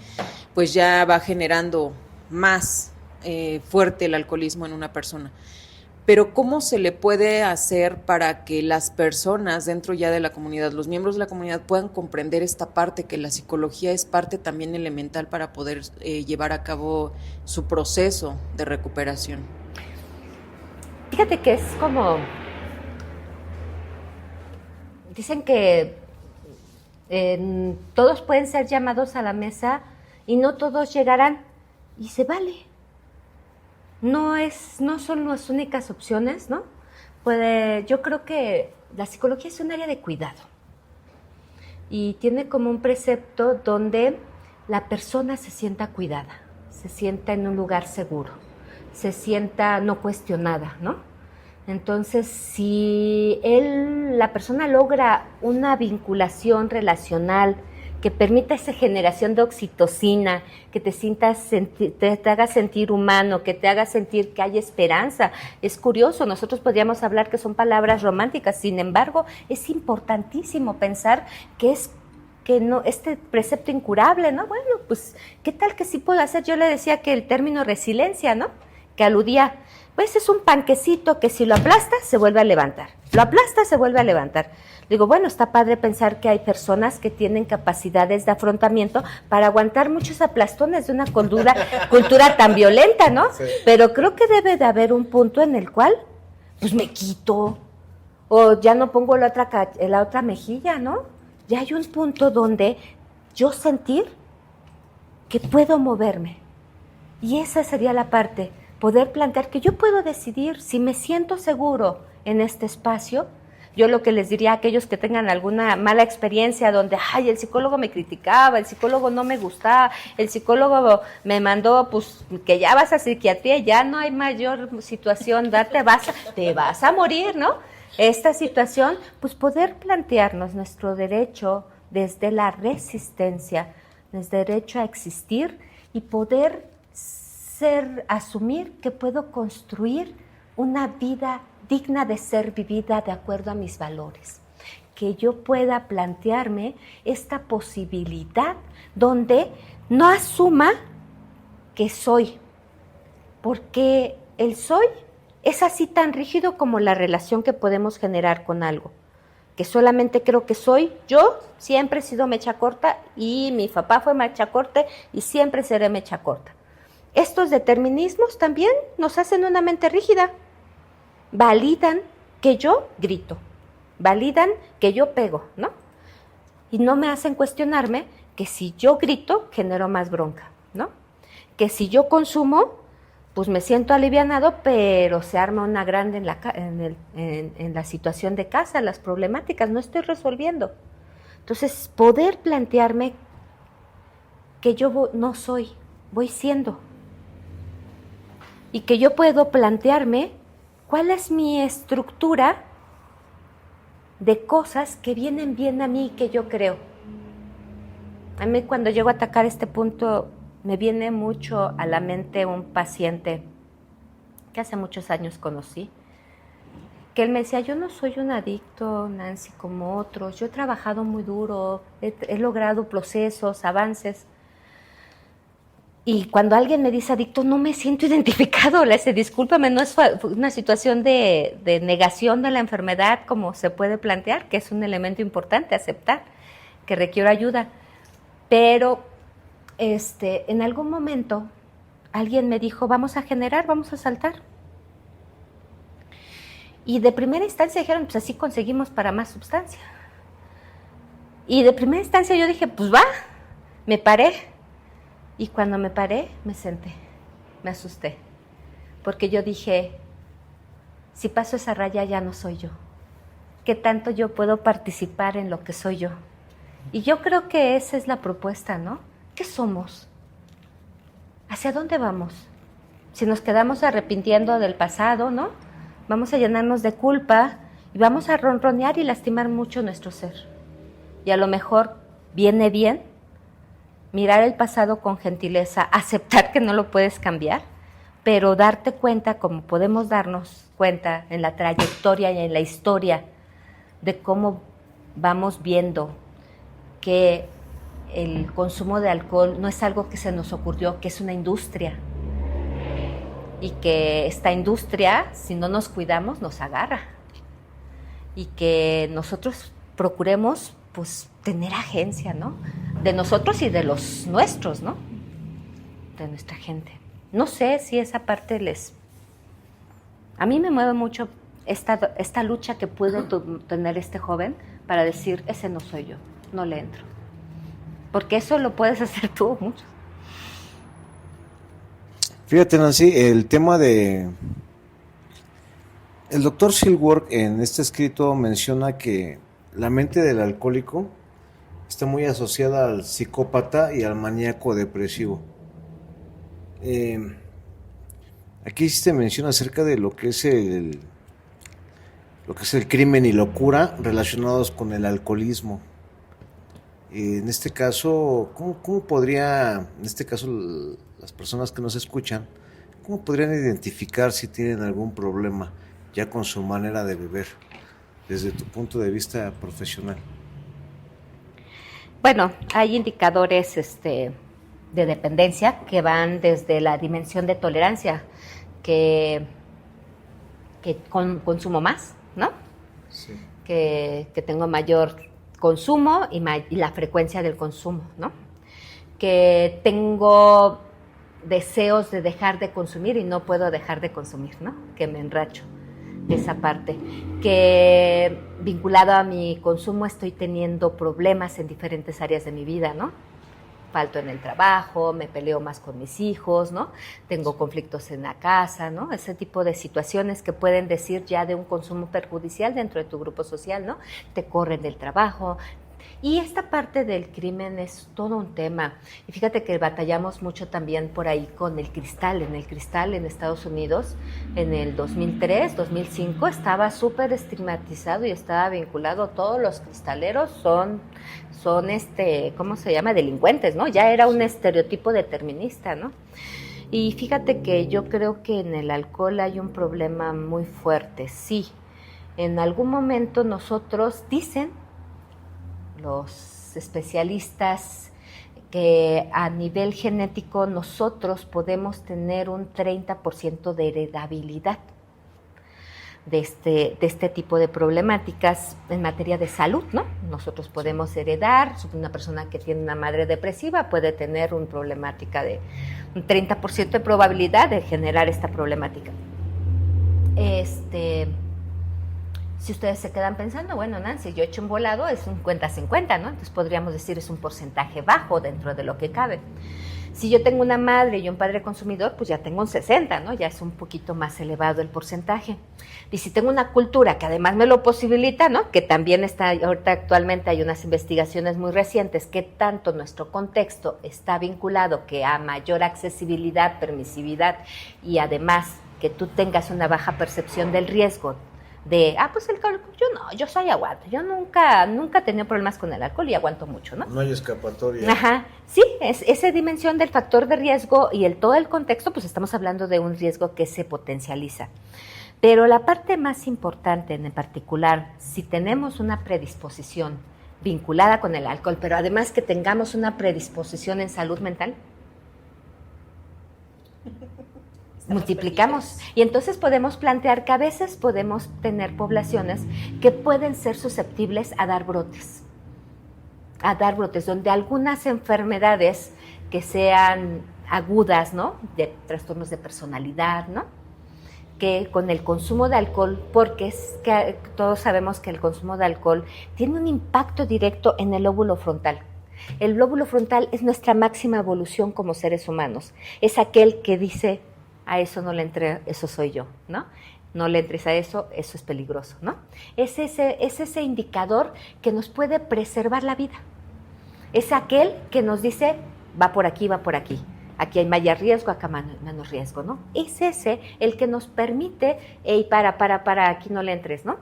pues ya va generando más fuerte el alcoholismo en una persona. Pero ¿cómo se le puede hacer para que las personas dentro ya de la comunidad, los miembros de la comunidad puedan comprender esta parte, que la psicología es parte también elemental para poder llevar a cabo su proceso de recuperación? Fíjate que es como, dicen que todos pueden ser llamados a la mesa y no todos llegarán, y se vale. No son las únicas opciones, ¿no? Yo creo que la psicología es un área de cuidado y tiene como un precepto donde la persona se sienta cuidada, se sienta en un lugar seguro, se sienta no cuestionada, ¿no? Entonces, si la persona logra una vinculación relacional que permita esa generación de oxitocina, que te haga sentir humano, que te haga sentir que hay esperanza. Es curioso, nosotros podríamos hablar que son palabras románticas, sin embargo, es importantísimo pensar que no, este precepto incurable, ¿no? Bueno, pues, ¿qué tal que sí puedo hacer? Yo le decía que el término resiliencia, ¿no? Que aludía, pues es un panquecito que si lo aplastas se vuelve a levantar, lo aplastas se vuelve a levantar. Digo, bueno, está padre pensar que hay personas que tienen capacidades de afrontamiento para aguantar muchos aplastones de una cultura tan violenta, ¿no? Sí. Pero creo que debe de haber un punto en el cual, pues me quito, o ya no pongo la otra mejilla, ¿no? Ya hay un punto donde yo sentir que puedo moverme. Y esa sería la parte, poder plantear que yo puedo decidir si me siento seguro en este espacio. Yo lo que les diría a aquellos que tengan alguna mala experiencia donde, ay, el psicólogo me criticaba, el psicólogo no me gustaba, el psicólogo me mandó, pues, que ya vas a psiquiatría, ya no hay mayor situación, te vas a morir, ¿no? Esta situación, pues poder plantearnos nuestro derecho desde la resistencia, nuestro derecho a existir y poder asumir que puedo construir una vida digna de ser vivida de acuerdo a mis valores, que yo pueda plantearme esta posibilidad donde no asuma que soy, porque el soy es así tan rígido como la relación que podemos generar con algo, que solamente creo que soy yo, siempre he sido mecha corta y mi papá fue mecha corta y siempre seré mecha corta. Estos determinismos también nos hacen una mente rígida. Validan que yo grito, validan que yo pego, ¿no? Y no me hacen cuestionarme que si yo grito, genero más bronca, ¿no? Que si yo consumo, pues me siento alivianado, pero se arma una grande en la situación de casa, las problemáticas, no estoy resolviendo. Entonces, poder plantearme que yo no soy, voy siendo. Y que yo puedo plantearme cuál es mi estructura de cosas que vienen bien a mí y que yo creo. A mí cuando llego a atacar este punto me viene mucho a la mente un paciente que hace muchos años conocí, que él me decía, yo no soy un adicto, Nancy, como otros, yo he trabajado muy duro, he logrado procesos, avances. Y cuando alguien me dice adicto, no me siento identificado. Le dice, discúlpame, no es una situación de negación de la enfermedad como se puede plantear, que es un elemento importante, aceptar que requiero ayuda. Pero en algún momento alguien me dijo, vamos a generar, vamos a saltar. Y de primera instancia dijeron, pues así conseguimos para más sustancia. Y de primera instancia yo dije, pues va, me paré. Y cuando me paré, me senté, me asusté, porque yo dije, si paso esa raya ya no soy yo. ¿Qué tanto yo puedo participar en lo que soy yo? Y yo creo que esa es la propuesta, ¿no? ¿Qué somos? ¿hacia dónde vamos? Si nos quedamos arrepintiendo del pasado, ¿no? Vamos a llenarnos de culpa y vamos a ronronear y lastimar mucho nuestro ser. Y a lo mejor viene bien mirar el pasado con gentileza, aceptar que no lo puedes cambiar, pero darte cuenta, como podemos darnos cuenta en la trayectoria y en la historia, de cómo vamos viendo que el consumo de alcohol no es algo que se nos ocurrió, que es una industria. Y que esta industria, si no nos cuidamos, nos agarra. Y que nosotros procuremos, pues, tener agencia, ¿no? De nosotros y de los nuestros, ¿no? De nuestra gente. No sé si esa parte a mí me mueve mucho esta lucha que puede tener este joven para decir, ese no soy yo, no le entro. Porque eso lo puedes hacer tú mucho. Fíjate, Nancy, el tema de... El doctor Silkworth en este escrito menciona que la mente del alcohólico está muy asociada al psicópata y al maníaco depresivo. Aquí se menciona acerca de lo que es el crimen y locura relacionados con el alcoholismo. En este caso, ¿cómo podría, en este caso, las personas que nos escuchan, cómo podrían identificar si tienen algún problema ya con su manera de beber, desde tu punto de vista profesional? Bueno, hay indicadores de dependencia que van desde la dimensión de tolerancia, que consumo más, ¿no? Sí. Que tengo mayor consumo y la frecuencia del consumo, ¿no? Que tengo deseos de dejar de consumir y no puedo dejar de consumir, ¿no? Que me enracho, esa parte. Que vinculado a mi consumo estoy teniendo problemas en diferentes áreas de mi vida, ¿no? Falto en el trabajo, me peleo más con mis hijos, ¿no? Tengo conflictos en la casa, ¿no? Ese tipo de situaciones que pueden decir ya de un consumo perjudicial dentro de tu grupo social, ¿no? Te corren del trabajo. Y esta parte del crimen es todo un tema. Y fíjate que batallamos mucho también por ahí con el cristal. En el cristal en Estados Unidos, en el 2003, 2005, estaba súper estigmatizado y estaba vinculado. Todos los cristaleros son ¿cómo se llama? Delincuentes, ¿no? Ya era un estereotipo determinista, ¿no? Y fíjate que yo creo que en el alcohol hay un problema muy fuerte. Sí, en algún momento nosotros dicen los especialistas que a nivel genético nosotros podemos tener un 30% de heredabilidad de este tipo de problemáticas en materia de salud, ¿no? Nosotros podemos heredar, una persona que tiene una madre depresiva puede tener una problemática de un 30% de probabilidad de generar esta problemática. Si ustedes se quedan pensando, bueno, Nancy, yo he hecho un volado, es un 50-50, ¿no? Entonces podríamos decir es un porcentaje bajo dentro de lo que cabe. Si yo tengo una madre y un padre consumidor, pues ya tengo un 60, ¿no? Ya es un poquito más elevado el porcentaje. Y si tengo una cultura que además me lo posibilita, ¿no? Que también está, ahorita actualmente hay unas investigaciones muy recientes, que tanto nuestro contexto está vinculado que a mayor accesibilidad, permisividad y además que tú tengas una baja percepción del riesgo de, pues el alcohol, yo soy aguanto, yo nunca he tenido problemas con el alcohol y aguanto mucho, ¿no? No hay escapatoria. Ajá, sí, es esa dimensión del factor de riesgo y todo el contexto, pues estamos hablando de un riesgo que se potencializa. Pero la parte más importante en particular, si tenemos una predisposición vinculada con el alcohol, pero además que tengamos una predisposición en salud mental, multiplicamos. Y entonces podemos plantear que a veces podemos tener poblaciones que pueden ser susceptibles a dar brotes, donde algunas enfermedades que sean agudas, ¿no? De trastornos de personalidad, ¿no? Que con el consumo de alcohol, porque es que todos sabemos que el consumo de alcohol tiene un impacto directo en el lóbulo frontal. El lóbulo frontal es nuestra máxima evolución como seres humanos. Es aquel que dice, a eso no le entré, eso soy yo, ¿no? No le entres a eso, eso es peligroso, ¿no? Es ese indicador que nos puede preservar la vida. Es aquel que nos dice, va por aquí, aquí hay mayor riesgo, acá menos riesgo, ¿no? Es ese el que nos permite, hey, para, aquí no le entres, ¿no?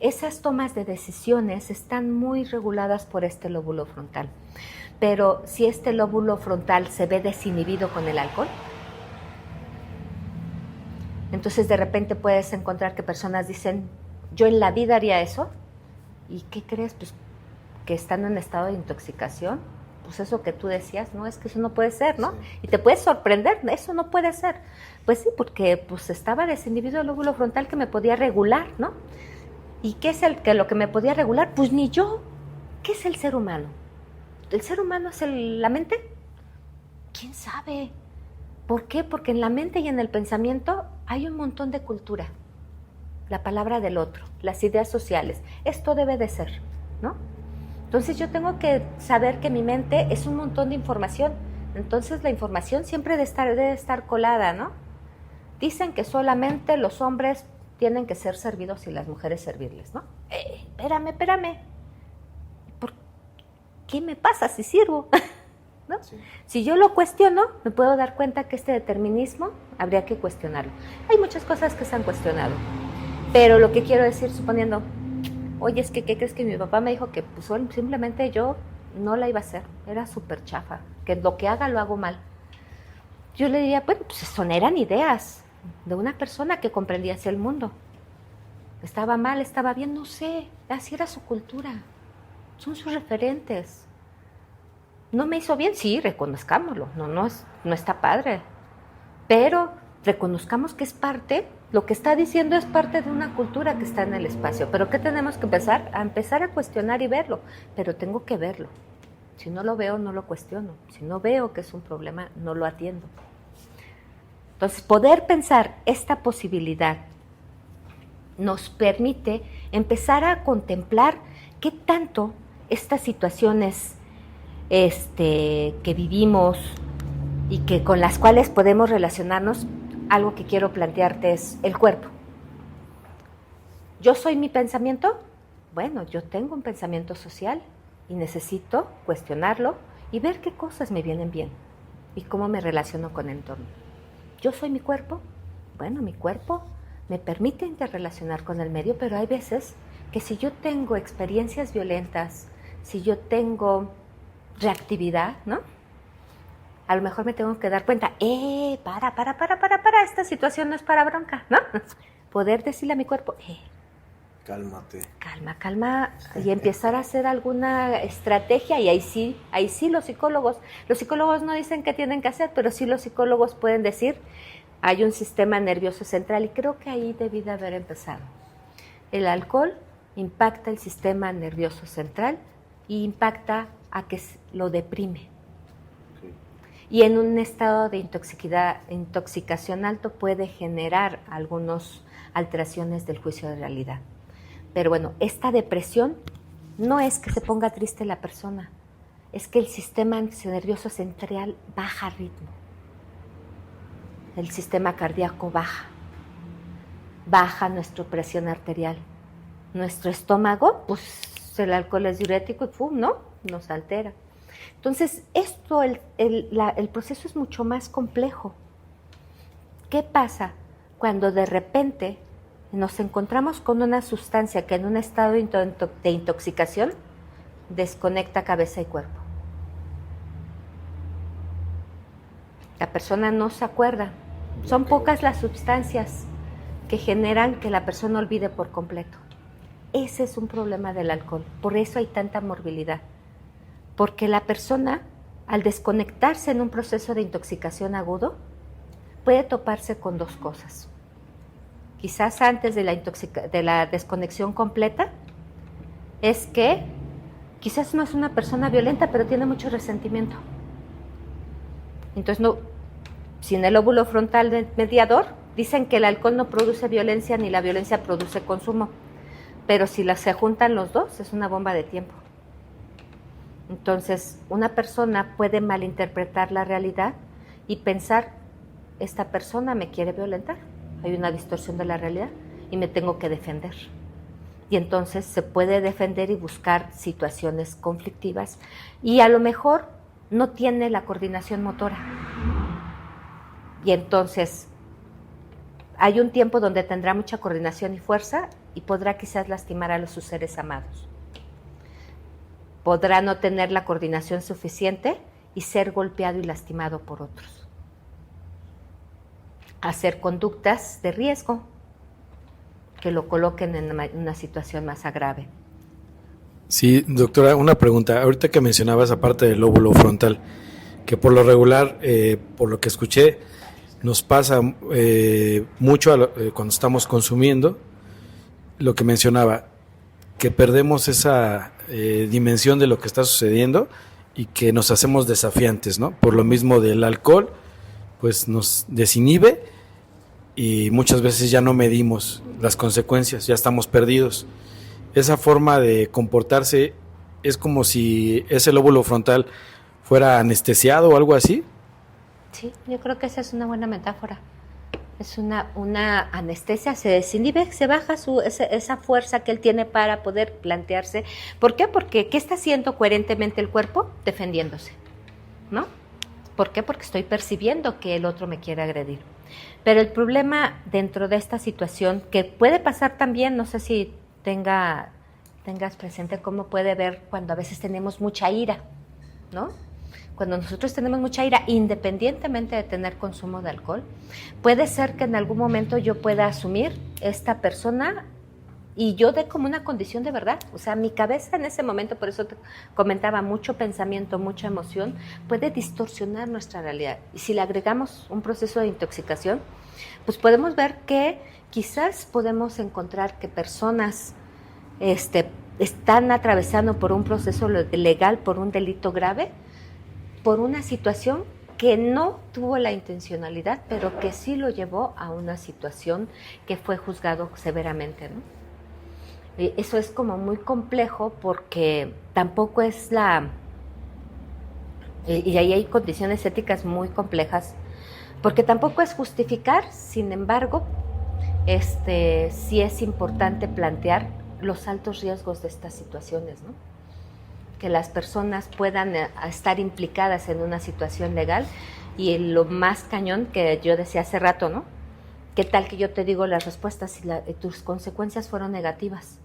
Esas tomas de decisiones están muy reguladas por este lóbulo frontal. Pero si este lóbulo frontal se ve desinhibido con el alcohol, entonces de repente puedes encontrar que personas dicen, yo en la vida haría eso. ¿Y qué crees? Pues que están en estado de intoxicación. Pues eso que tú decías, no, es que eso no puede ser, ¿no? Sí. Y te puedes sorprender, eso no puede ser. Pues sí, porque pues estaba desinhibido el lóbulo frontal que me podía regular, ¿no? ¿Y qué es lo que me podía regular? Pues ni yo. ¿Qué es el ser humano? ¿El ser humano es la mente? ¿Quién sabe? ¿Por qué? Porque en la mente y en el pensamiento hay un montón de cultura. La palabra del otro, las ideas sociales. Esto debe de ser, ¿no? Entonces yo tengo que saber que mi mente es un montón de información. Entonces la información siempre debe estar colada, ¿no? Dicen que solamente los hombres tienen que ser servidos y las mujeres servirles, ¿no? Espérame. ¿Por qué me pasa si sirvo? ¿No? Sí. Si yo lo cuestiono, me puedo dar cuenta que este determinismo habría que cuestionarlo. Hay muchas cosas que se han cuestionado, pero lo que quiero decir, suponiendo, oye, es que ¿qué crees que mi papá me dijo? Que pues simplemente yo no la iba a hacer, era súper chafa, que lo que haga lo hago mal. Yo le diría, bueno, pues eran ideas de una persona que comprendía así el mundo. Estaba mal, estaba bien, no sé, así era su cultura, son sus referentes. ¿No me hizo bien? Sí, reconozcámoslo, no está padre, pero reconozcamos que es parte, lo que está diciendo es parte de una cultura que está en el espacio, pero ¿qué tenemos que empezar? A empezar a cuestionar y verlo, pero tengo que verlo. Si no lo veo, no lo cuestiono. Si no veo que es un problema, no lo atiendo. Entonces, poder pensar esta posibilidad nos permite empezar a contemplar qué tanto estas situaciones que vivimos y que con las cuales podemos relacionarnos. Algo que quiero plantearte es el cuerpo. ¿Yo soy mi pensamiento? Bueno, yo tengo un pensamiento social y necesito cuestionarlo y ver qué cosas me vienen bien y cómo me relaciono con el entorno. ¿Yo soy mi cuerpo? Bueno, mi cuerpo me permite interrelacionar con el medio, pero hay veces que si yo tengo experiencias violentas, si yo tengo reactividad, ¿no? A lo mejor me tengo que dar cuenta, para, esta situación no es para bronca, ¿no? Poder decirle a mi cuerpo, cálmate. Calma, y empezar a hacer alguna estrategia, y ahí sí los psicólogos no dicen qué tienen que hacer, pero sí los psicólogos pueden decir, hay un sistema nervioso central, y creo que ahí debí de haber empezado. El alcohol impacta el sistema nervioso central y impacta a que lo deprime. Y en un estado de intoxicación alto puede generar algunas alteraciones del juicio de realidad. Pero bueno, esta depresión no es que se ponga triste la persona, es que el sistema nervioso central baja ritmo. El sistema cardíaco baja nuestra presión arterial. Nuestro estómago, pues el alcohol es diurético y ¡pum!, ¿no? Nos altera. Entonces, el proceso es mucho más complejo. ¿Qué pasa cuando de repente nos encontramos con una sustancia que en un estado de intoxicación desconecta cabeza y cuerpo? La persona no se acuerda. Son pocas las sustancias que generan que la persona olvide por completo. Ese es un problema del alcohol. Por eso hay tanta morbilidad. Porque la persona, al desconectarse en un proceso de intoxicación agudo, puede toparse con dos cosas. Quizás antes de la desconexión completa, es que quizás no es una persona violenta, pero tiene mucho resentimiento. Entonces, sin el lóbulo frontal mediador, dicen que el alcohol no produce violencia ni la violencia produce consumo. Pero si se juntan los dos, es una bomba de tiempo. Entonces, una persona puede malinterpretar la realidad y pensar, esta persona me quiere violentar, hay una distorsión de la realidad y me tengo que defender. Y entonces se puede defender y buscar situaciones conflictivas y a lo mejor no tiene la coordinación motora. Y entonces hay un tiempo donde tendrá mucha coordinación y fuerza y podrá quizás lastimar a sus seres amados. Podrá no tener la coordinación suficiente y ser golpeado y lastimado por otros. Hacer conductas de riesgo que lo coloquen en una situación más grave. Sí, doctora, una pregunta. Ahorita que mencionabas, aparte del lóbulo frontal, que por lo regular, por lo que escuché, nos pasa mucho cuando estamos consumiendo, lo que mencionaba, que perdemos esa dimensión de lo que está sucediendo y que nos hacemos desafiantes, ¿no? Por lo mismo del alcohol, pues nos desinhibe y muchas veces ya no medimos las consecuencias, ya estamos perdidos. Esa forma de comportarse es como si ese lóbulo frontal fuera anestesiado o algo así. Sí, yo creo que esa es una buena metáfora. Es una anestesia, se desinhibe, se baja esa fuerza que él tiene para poder plantearse. ¿Por qué? Porque ¿qué está haciendo coherentemente el cuerpo? Defendiéndose, ¿no? ¿Por qué? Porque estoy percibiendo que el otro me quiere agredir. Pero el problema dentro de esta situación, que puede pasar también, no sé si tengas presente cómo puede ver cuando a veces tenemos mucha ira, ¿no? Cuando nosotros tenemos mucha ira, independientemente de tener consumo de alcohol, puede ser que en algún momento yo pueda asumir esta persona y yo dé como una condición de verdad. O sea, mi cabeza en ese momento, por eso te comentaba, mucho pensamiento, mucha emoción, puede distorsionar nuestra realidad. Y si le agregamos un proceso de intoxicación, pues podemos ver que quizás podemos encontrar que personas están atravesando por un proceso legal, por un delito grave, por una situación que no tuvo la intencionalidad, pero que sí lo llevó a una situación que fue juzgado severamente, ¿no? Y eso es como muy complejo porque tampoco es y ahí hay condiciones éticas muy complejas, porque tampoco es justificar, sin embargo, sí es importante plantear los altos riesgos de estas situaciones, ¿no? Que las personas puedan estar implicadas en una situación legal y lo más cañón que yo decía hace rato, ¿no? ¿Qué tal que yo te digo las respuestas y tus consecuencias fueron negativas?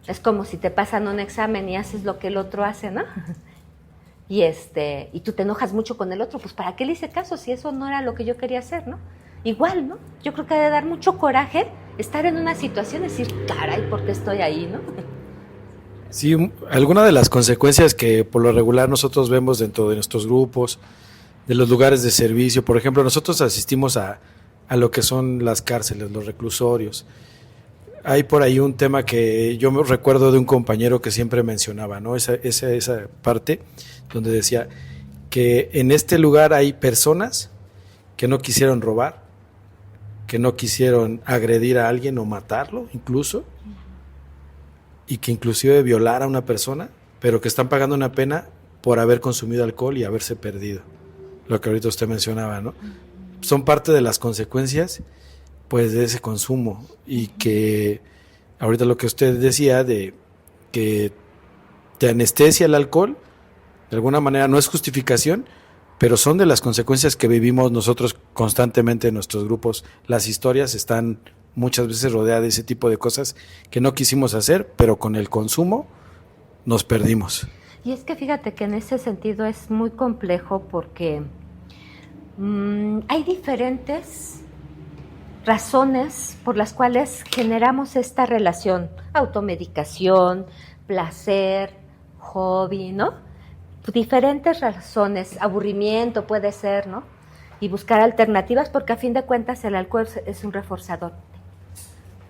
Es como si te pasan un examen y haces lo que el otro hace, ¿no? Y tú te enojas mucho con el otro, pues ¿para qué le hice caso si eso no era lo que yo quería hacer, ¿no? Igual, ¿no? Yo creo que debe dar mucho coraje estar en una situación y decir, caray, ¿por qué estoy ahí, no? Sí, alguna de las consecuencias que por lo regular nosotros vemos dentro de nuestros grupos, de los lugares de servicio, por ejemplo, nosotros asistimos a lo que son las cárceles, los reclusorios. Hay por ahí un tema que yo me recuerdo de un compañero que siempre mencionaba, ¿no? Esa parte donde decía que en este lugar hay personas que no quisieron robar, que no quisieron agredir a alguien o matarlo incluso, y que inclusive violar a una persona, pero que están pagando una pena por haber consumido alcohol y haberse perdido. Lo que ahorita usted mencionaba, ¿no? Son parte de las consecuencias, pues, de ese consumo. Y que ahorita lo que usted decía de que te anestesia el alcohol, de alguna manera no es justificación, pero son de las consecuencias que vivimos nosotros constantemente en nuestros grupos. Las historias están muchas veces rodeadas de ese tipo de cosas que no quisimos hacer, pero con el consumo nos perdimos. Y es que fíjate que en ese sentido es muy complejo porque hay diferentes razones por las cuales generamos esta relación, automedicación, placer, hobby, ¿no? Diferentes razones, aburrimiento puede ser, ¿no? Y buscar alternativas porque a fin de cuentas el alcohol es un reforzador.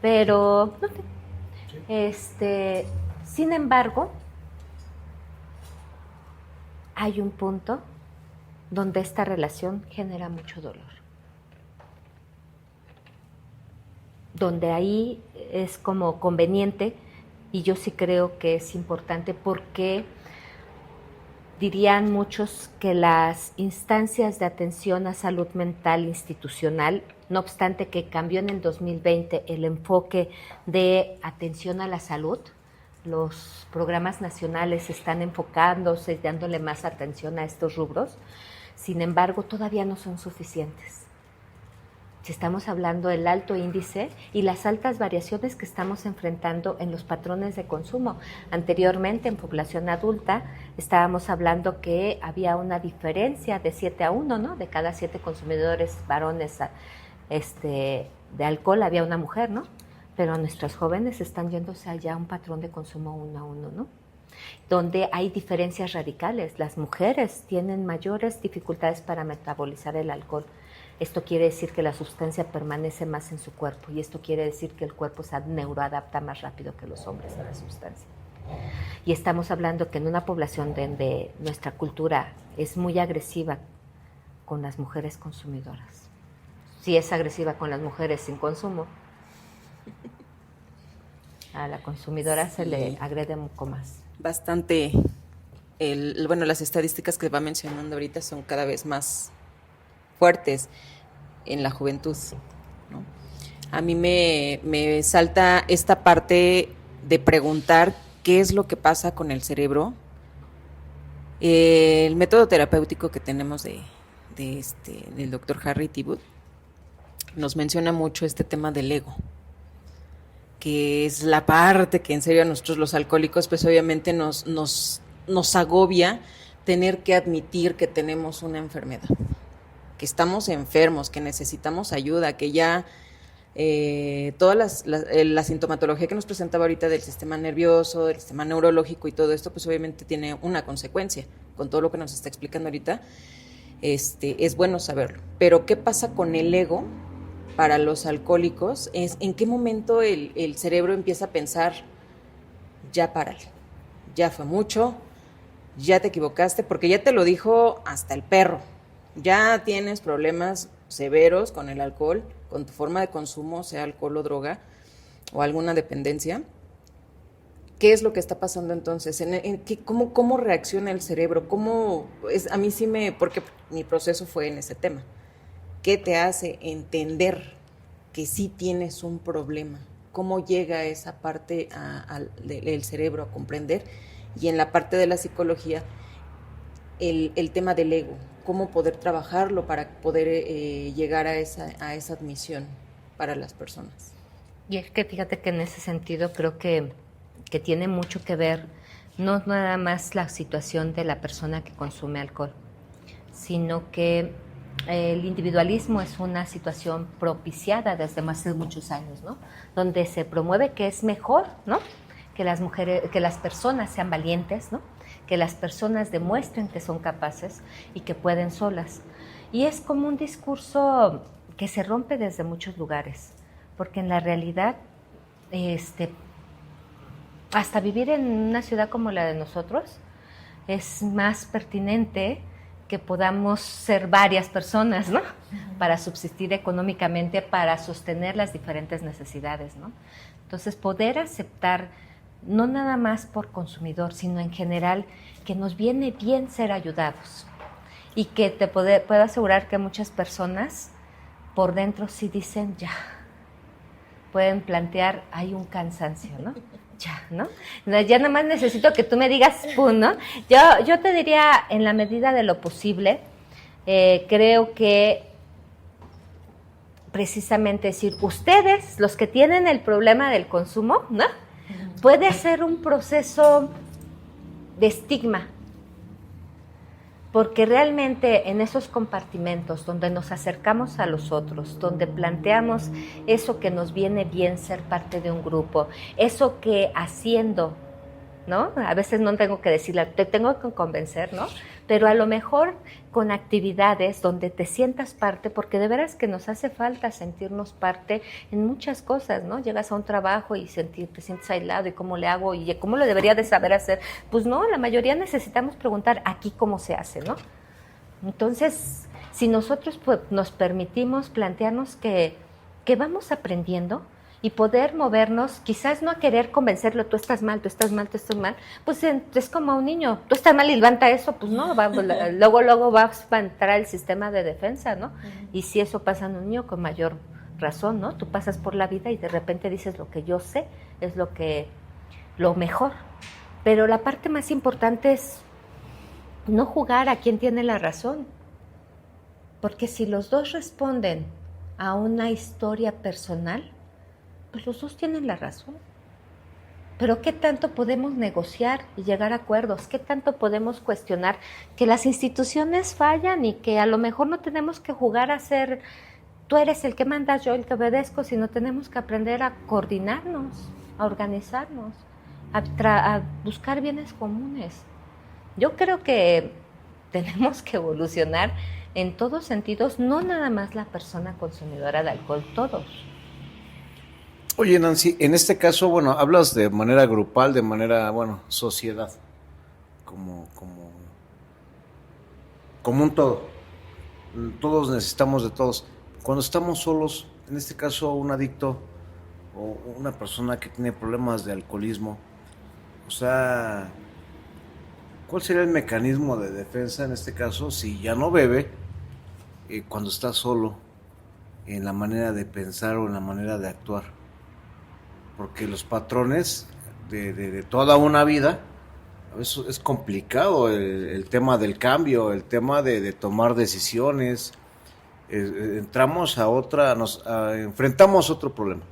Pero, sin embargo, hay un punto donde esta relación genera mucho dolor. Donde ahí es como conveniente, y yo sí creo que es importante porque dirían muchos que las instancias de atención a salud mental institucional, no obstante que cambió en el 2020 el enfoque de atención a la salud, los programas nacionales están enfocándose, dándole más atención a estos rubros. Sin embargo, todavía no son suficientes. Si estamos hablando del alto índice y las altas variaciones que estamos enfrentando en los patrones de consumo. Anteriormente, en población adulta, estábamos hablando que había una diferencia de 7-1, ¿no? De cada 7 consumidores varones de alcohol había una mujer, ¿no? Pero nuestros jóvenes están yéndose allá a un patrón de consumo 1-1, ¿no? Donde hay diferencias radicales. Las mujeres tienen mayores dificultades para metabolizar el alcohol. Esto quiere decir que la sustancia permanece más en su cuerpo y esto quiere decir que el cuerpo se neuroadapta más rápido que los hombres a la sustancia. Y estamos hablando que en una población donde nuestra cultura es muy agresiva con las mujeres consumidoras. Si es agresiva con las mujeres sin consumo, a la consumidora se le agrede un poco más. Bastante. Las estadísticas que va mencionando ahorita son cada vez más fuertes en la juventud, ¿no? A mí me salta esta parte de preguntar qué es lo que pasa con el cerebro. El método terapéutico que tenemos del doctor Harry Tiebout nos menciona mucho este tema del ego, que es la parte que en serio a nosotros los alcohólicos pues obviamente nos agobia tener que admitir que tenemos una enfermedad, que estamos enfermos, que necesitamos ayuda, que ya toda la sintomatología que nos presentaba ahorita del sistema nervioso, del sistema neurológico y todo esto, pues obviamente tiene una consecuencia. Con todo lo que nos está explicando ahorita, es bueno saberlo. Pero ¿qué pasa con el ego para los alcohólicos? ¿En qué momento el cerebro empieza a pensar, ya párale, ya fue mucho, ya te equivocaste, porque ya te lo dijo hasta el perro, ya tienes problemas severos con el alcohol, con tu forma de consumo, sea alcohol o droga, o alguna dependencia? ¿Qué es lo que está pasando entonces? ¿Cómo reacciona el cerebro? A mí sí porque mi proceso fue en ese tema. ¿Qué te hace entender que sí tienes un problema? ¿Cómo llega esa parte del cerebro a comprender? Y en la parte de la psicología, el tema del ego, cómo poder trabajarlo para poder llegar a esa admisión para las personas. Y es que fíjate que en ese sentido creo que tiene mucho que ver, no nada más la situación de la persona que consume alcohol, sino que el individualismo es una situación propiciada desde hace muchos años, ¿no? Donde se promueve que es mejor, ¿no? Que las personas sean valientes, ¿no? Que las personas demuestren que son capaces y que pueden solas. Y es como un discurso que se rompe desde muchos lugares, porque en la realidad, hasta vivir en una ciudad como la de nosotros es más pertinente que podamos ser varias personas, ¿no? Para subsistir económicamente, para sostener las diferentes necesidades, ¿no? Entonces, poder aceptar, no nada más por consumidor, sino en general, que nos viene bien ser ayudados. Y que te puedo asegurar que muchas personas por dentro sí dicen ya. Pueden plantear, hay un cansancio, ¿no? Ya, ¿no? Ya nada más necesito que tú me digas, ¡pum!, ¿no? Yo te diría, en la medida de lo posible, creo que precisamente decir, ustedes, los que tienen el problema del consumo, ¿no? Puede ser un proceso de estigma, porque realmente en esos compartimentos donde nos acercamos a los otros, donde planteamos eso que nos viene bien ser parte de un grupo, eso que haciendo, ¿no? A veces no tengo que decirle, te tengo que convencer, ¿no? Pero a lo mejor con actividades donde te sientas parte, porque de veras que nos hace falta sentirnos parte en muchas cosas, ¿no? Llegas a un trabajo y te sientes aislado, ¿y cómo le hago? ¿Y cómo lo debería de saber hacer? Pues no, la mayoría necesitamos preguntar aquí cómo se hace, ¿no? Entonces, si nosotros pues, nos permitimos plantearnos que vamos aprendiendo, y poder movernos, quizás no a querer convencerlo, tú estás mal, pues es como a un niño, tú estás mal y levanta eso, pues no, luego va a entrar el sistema de defensa, ¿no? Y si eso pasa en un niño, con mayor razón, ¿no? Tú pasas por la vida y de repente dices, lo que yo sé es lo mejor. Pero la parte más importante es no jugar a quien tiene la razón, Porque si los dos responden a una historia personal, pues los dos tienen la razón. Pero ¿qué tanto podemos negociar y llegar a acuerdos? ¿Qué tanto podemos cuestionar que las instituciones fallan y que a lo mejor no tenemos que jugar a ser tú eres el que mandas, yo el que obedezco, sino tenemos que aprender a coordinarnos, a organizarnos, a buscar bienes comunes? Yo creo que tenemos que evolucionar en todos sentidos, no nada más la persona consumidora de alcohol, todos. Oye, Nancy, en este caso, bueno, hablas de manera grupal, de manera, sociedad, como un todo. Todos necesitamos de todos. Cuando estamos solos, en este caso un adicto o una persona que tiene problemas de alcoholismo, o sea, ¿cuál sería el mecanismo de defensa en este caso si ya no bebe cuando está solo, en la manera de pensar o en la manera de actuar? Porque los patrones de toda una vida, eso es complicado, el tema del cambio, el tema de tomar decisiones. Entramos enfrentamos otro problema,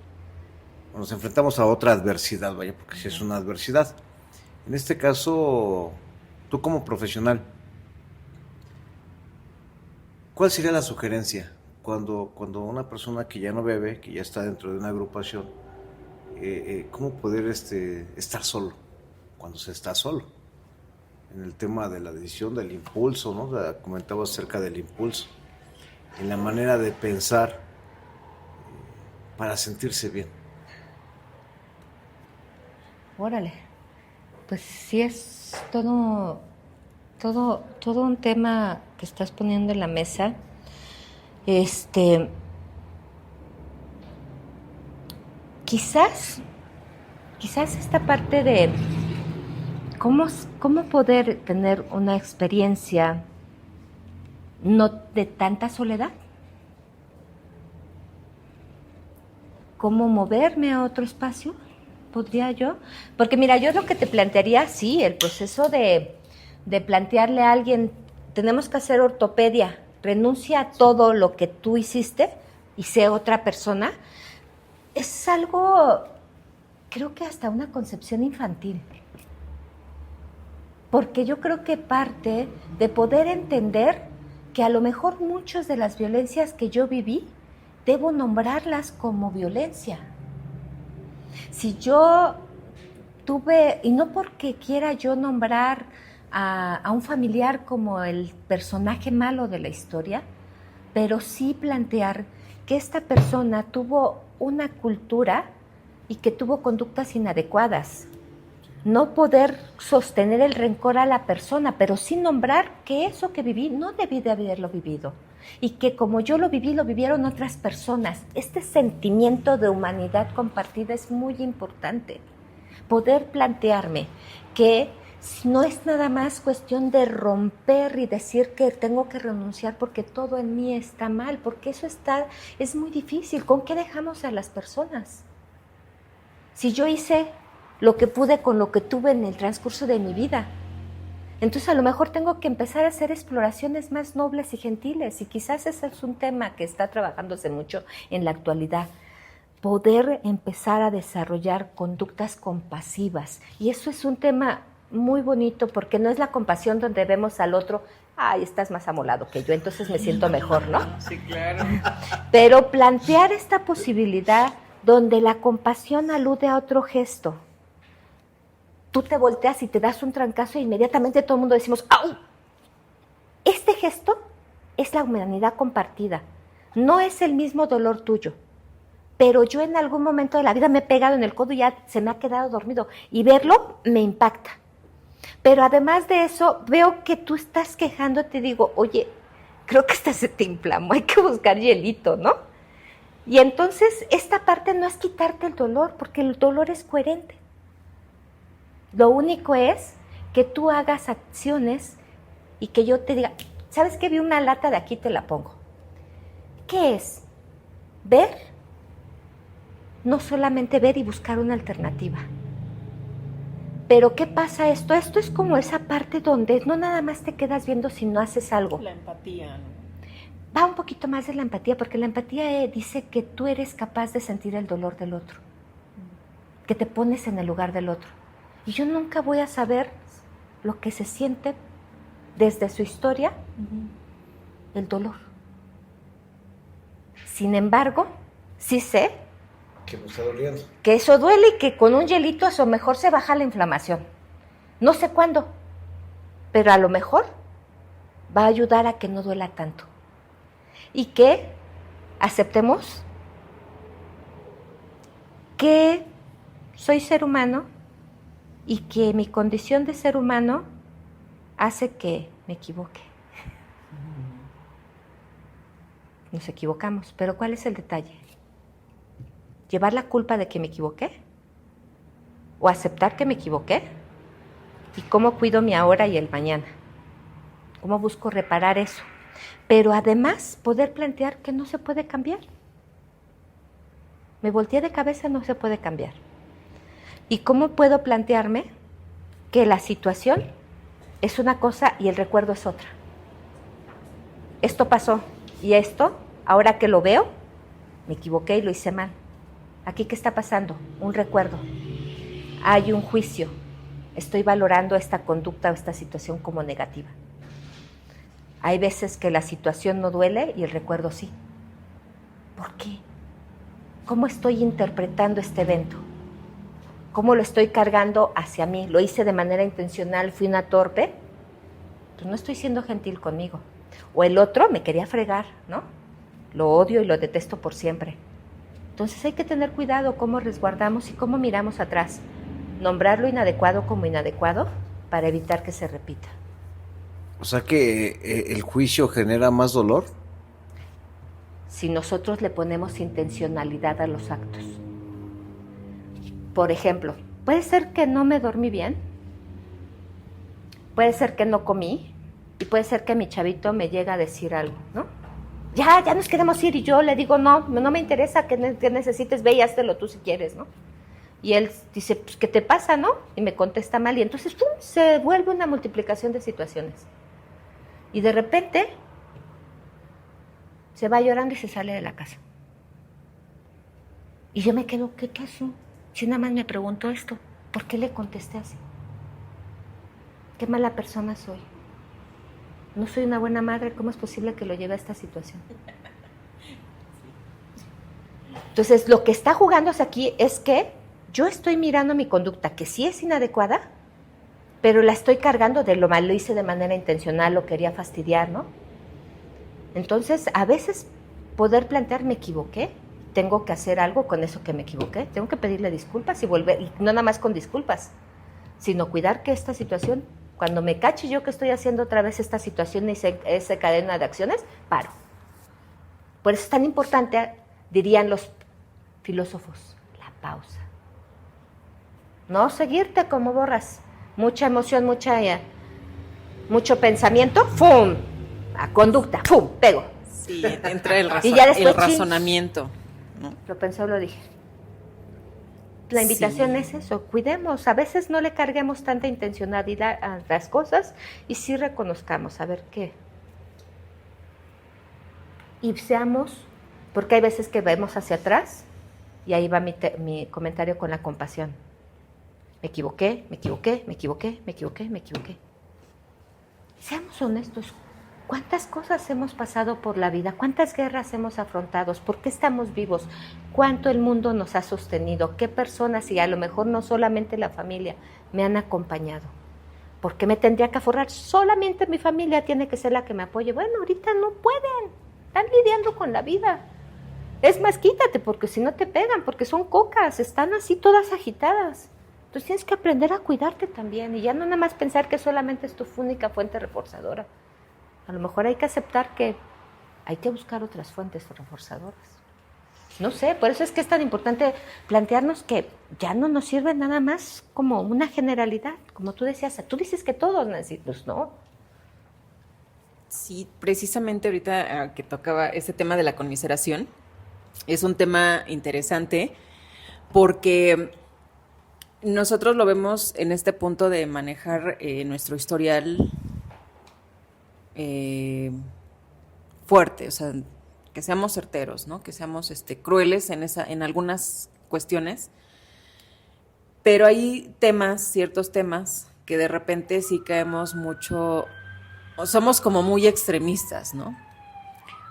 nos enfrentamos a otra adversidad, porque si es una adversidad. En este caso, tú como profesional, ¿cuál sería la sugerencia cuando una persona que ya no bebe, que ya está dentro de una agrupación, cómo poder estar solo, cuando se está solo? En el tema de la decisión, del impulso, ¿no? Comentabas acerca del impulso, en la manera de pensar para sentirse bien. Órale, pues sí es todo un tema que estás poniendo en la mesa. Quizás esta parte de cómo poder tener una experiencia no de tanta soledad, cómo moverme a otro espacio, podría yo, porque mira, yo lo que te plantearía, sí, el proceso de plantearle a alguien, tenemos que hacer ortopedia, renuncia a todo lo que tú hiciste y sé otra persona, es algo, creo que hasta una concepción infantil. Porque yo creo que parte de poder entender que a lo mejor muchas de las violencias que yo viví, debo nombrarlas como violencia. Si yo tuve, y no porque quiera yo nombrar a un familiar como el personaje malo de la historia, pero sí plantear que esta persona tuvo una cultura y que tuvo conductas inadecuadas. No poder sostener el rencor a la persona, pero sí nombrar que eso que viví no debí de haberlo vivido. Y que como yo lo viví, lo vivieron otras personas. Este sentimiento de humanidad compartida es muy importante. Poder plantearme que no es nada más cuestión de romper y decir que tengo que renunciar porque todo en mí está mal, porque eso es muy difícil. ¿Con qué dejamos a las personas? Si yo hice lo que pude con lo que tuve en el transcurso de mi vida, entonces a lo mejor tengo que empezar a hacer exploraciones más nobles y gentiles, y quizás ese es un tema que está trabajándose mucho en la actualidad, poder empezar a desarrollar conductas compasivas, y eso es un tema muy bonito porque no es la compasión donde vemos al otro, ay, estás más amolado que yo, entonces me siento mejor, ¿no? Sí, claro. Pero plantear esta posibilidad donde la compasión alude a otro gesto. Tú te volteas y te das un trancazo e inmediatamente todo el mundo decimos, ¡au! Este gesto es la humanidad compartida. No es el mismo dolor tuyo, pero yo en algún momento de la vida me he pegado en el codo y ya se me ha quedado dormido. Y verlo me impacta. Pero además de eso, veo que tú estás quejándote, digo, oye, creo que esta se te inflamó, hay que buscar hielito, ¿no? Y entonces esta parte no es quitarte el dolor, porque el dolor es coherente. Lo único es que tú hagas acciones y que yo te diga, ¿sabes qué? Vi una lata de aquí, te la pongo. ¿Qué es? Ver, no solamente ver y buscar una alternativa. Pero ¿qué pasa esto? Esto es como esa parte donde no nada más te quedas viendo si no haces algo. La empatía, ¿no? va un poquito más de la empatía, porque la empatía dice que tú eres capaz de sentir el dolor del otro, que te pones en el lugar del otro. Y yo nunca voy a saber lo que se siente desde su historia, el dolor. Sin embargo, sí sé Que me está doliendo. que eso duele y que con un hielito a lo mejor se baja la inflamación. No sé cuándo, pero a lo mejor va a ayudar a que no duela tanto. Y que aceptemos que soy ser humano y que mi condición de ser humano hace que me equivoque. Nos equivocamos, pero ¿cuál es el detalle? ¿Llevar la culpa de que me equivoqué? ¿O aceptar que me equivoqué? ¿Y cómo cuido mi ahora y el mañana? ¿Cómo busco reparar eso? Pero además poder plantear que no se puede cambiar. Me volteé de cabeza, no se puede cambiar. ¿Y cómo puedo plantearme que la situación es una cosa y el recuerdo es otra? Esto pasó y esto, ahora que lo veo, me equivoqué y lo hice mal. ¿Aquí qué está pasando? Un recuerdo. Hay un juicio. Estoy valorando esta conducta o esta situación como negativa. Hay veces que la situación no duele y el recuerdo sí. ¿Por qué? ¿Cómo estoy interpretando este evento? ¿Cómo lo estoy cargando hacia mí? ¿Lo hice de manera intencional? ¿Fui una torpe? Pues no estoy siendo gentil conmigo. O el otro me quería fregar, ¿no? Lo odio y lo detesto por siempre. Entonces hay que tener cuidado cómo resguardamos y cómo miramos atrás. Nombrar lo inadecuado como inadecuado para evitar que se repita. O sea que el juicio genera más dolor. Si nosotros le ponemos intencionalidad a los actos. Por ejemplo, puede ser que no me dormí bien, puede ser que no comí y puede ser que mi chavito me llega a decir algo, ¿no? Ya nos queremos ir y yo le digo, no me interesa que necesites, ve y háztelo tú si quieres, ¿no? Y él dice, pues, ¿qué te pasa, no? Y me contesta mal y entonces ¡pum!, se vuelve una multiplicación de situaciones. Y de repente se va llorando y se sale de la casa. Y yo me quedo, ¿qué pasó? Si nada más me preguntó esto, ¿por qué le contesté así? Qué mala persona soy. No soy una buena madre, ¿cómo es posible que lo lleve a esta situación? Entonces, lo que está jugándose aquí es que yo estoy mirando mi conducta, que sí es inadecuada, pero la estoy cargando de lo mal, lo hice de manera intencional, lo quería fastidiar, ¿no? Entonces, a veces poder plantear, me equivoqué, tengo que hacer algo con eso que me equivoqué, tengo que pedirle disculpas y volver, y no nada más con disculpas, sino cuidar que esta situación, cuando me cache yo que estoy haciendo otra vez esta situación y esa cadena de acciones, paro. Por eso es tan importante, dirían los filósofos, la pausa. No seguirte como borras. Mucha emoción, mucho pensamiento, ¡fum! A conducta, ¡fum! Pego. Sí, entra el Y ya después, razonamiento, ¿no? Lo pensó, lo dije. La invitación es eso, cuidemos, a veces no le carguemos tanta intencionalidad a las cosas y sí reconozcamos, a ver qué. Y seamos, porque hay veces que vemos hacia atrás y ahí va mi comentario con la compasión. Me equivoqué. Seamos honestos, ¿cuántas cosas hemos pasado por la vida? ¿Cuántas guerras hemos afrontado? ¿Por qué estamos vivos? ¿Cuánto el mundo nos ha sostenido? ¿Qué personas, y a lo mejor no solamente la familia, me han acompañado? ¿Por qué me tendría que aforrar? Solamente mi familia tiene que ser la que me apoye. Bueno, ahorita no pueden, están lidiando con la vida. Es más, quítate, porque si no te pegan, porque son cocas, están así todas agitadas. Entonces tienes que aprender a cuidarte también y ya no nada más pensar que solamente es tu única fuente reforzadora. A lo mejor hay que aceptar que hay que buscar otras fuentes reforzadoras. No sé, por eso es que es tan importante plantearnos que ya no nos sirve nada más como una generalidad, como tú decías. Tú dices que todos, Nancy, pues no. Sí, precisamente ahorita que tocaba ese tema de la conmiseración, es un tema interesante porque nosotros lo vemos en este punto de manejar nuestro historial fuerte, o sea, que seamos certeros, ¿no? Que seamos crueles en algunas cuestiones, pero hay ciertos temas que de repente sí caemos mucho, o somos como muy extremistas, ¿no?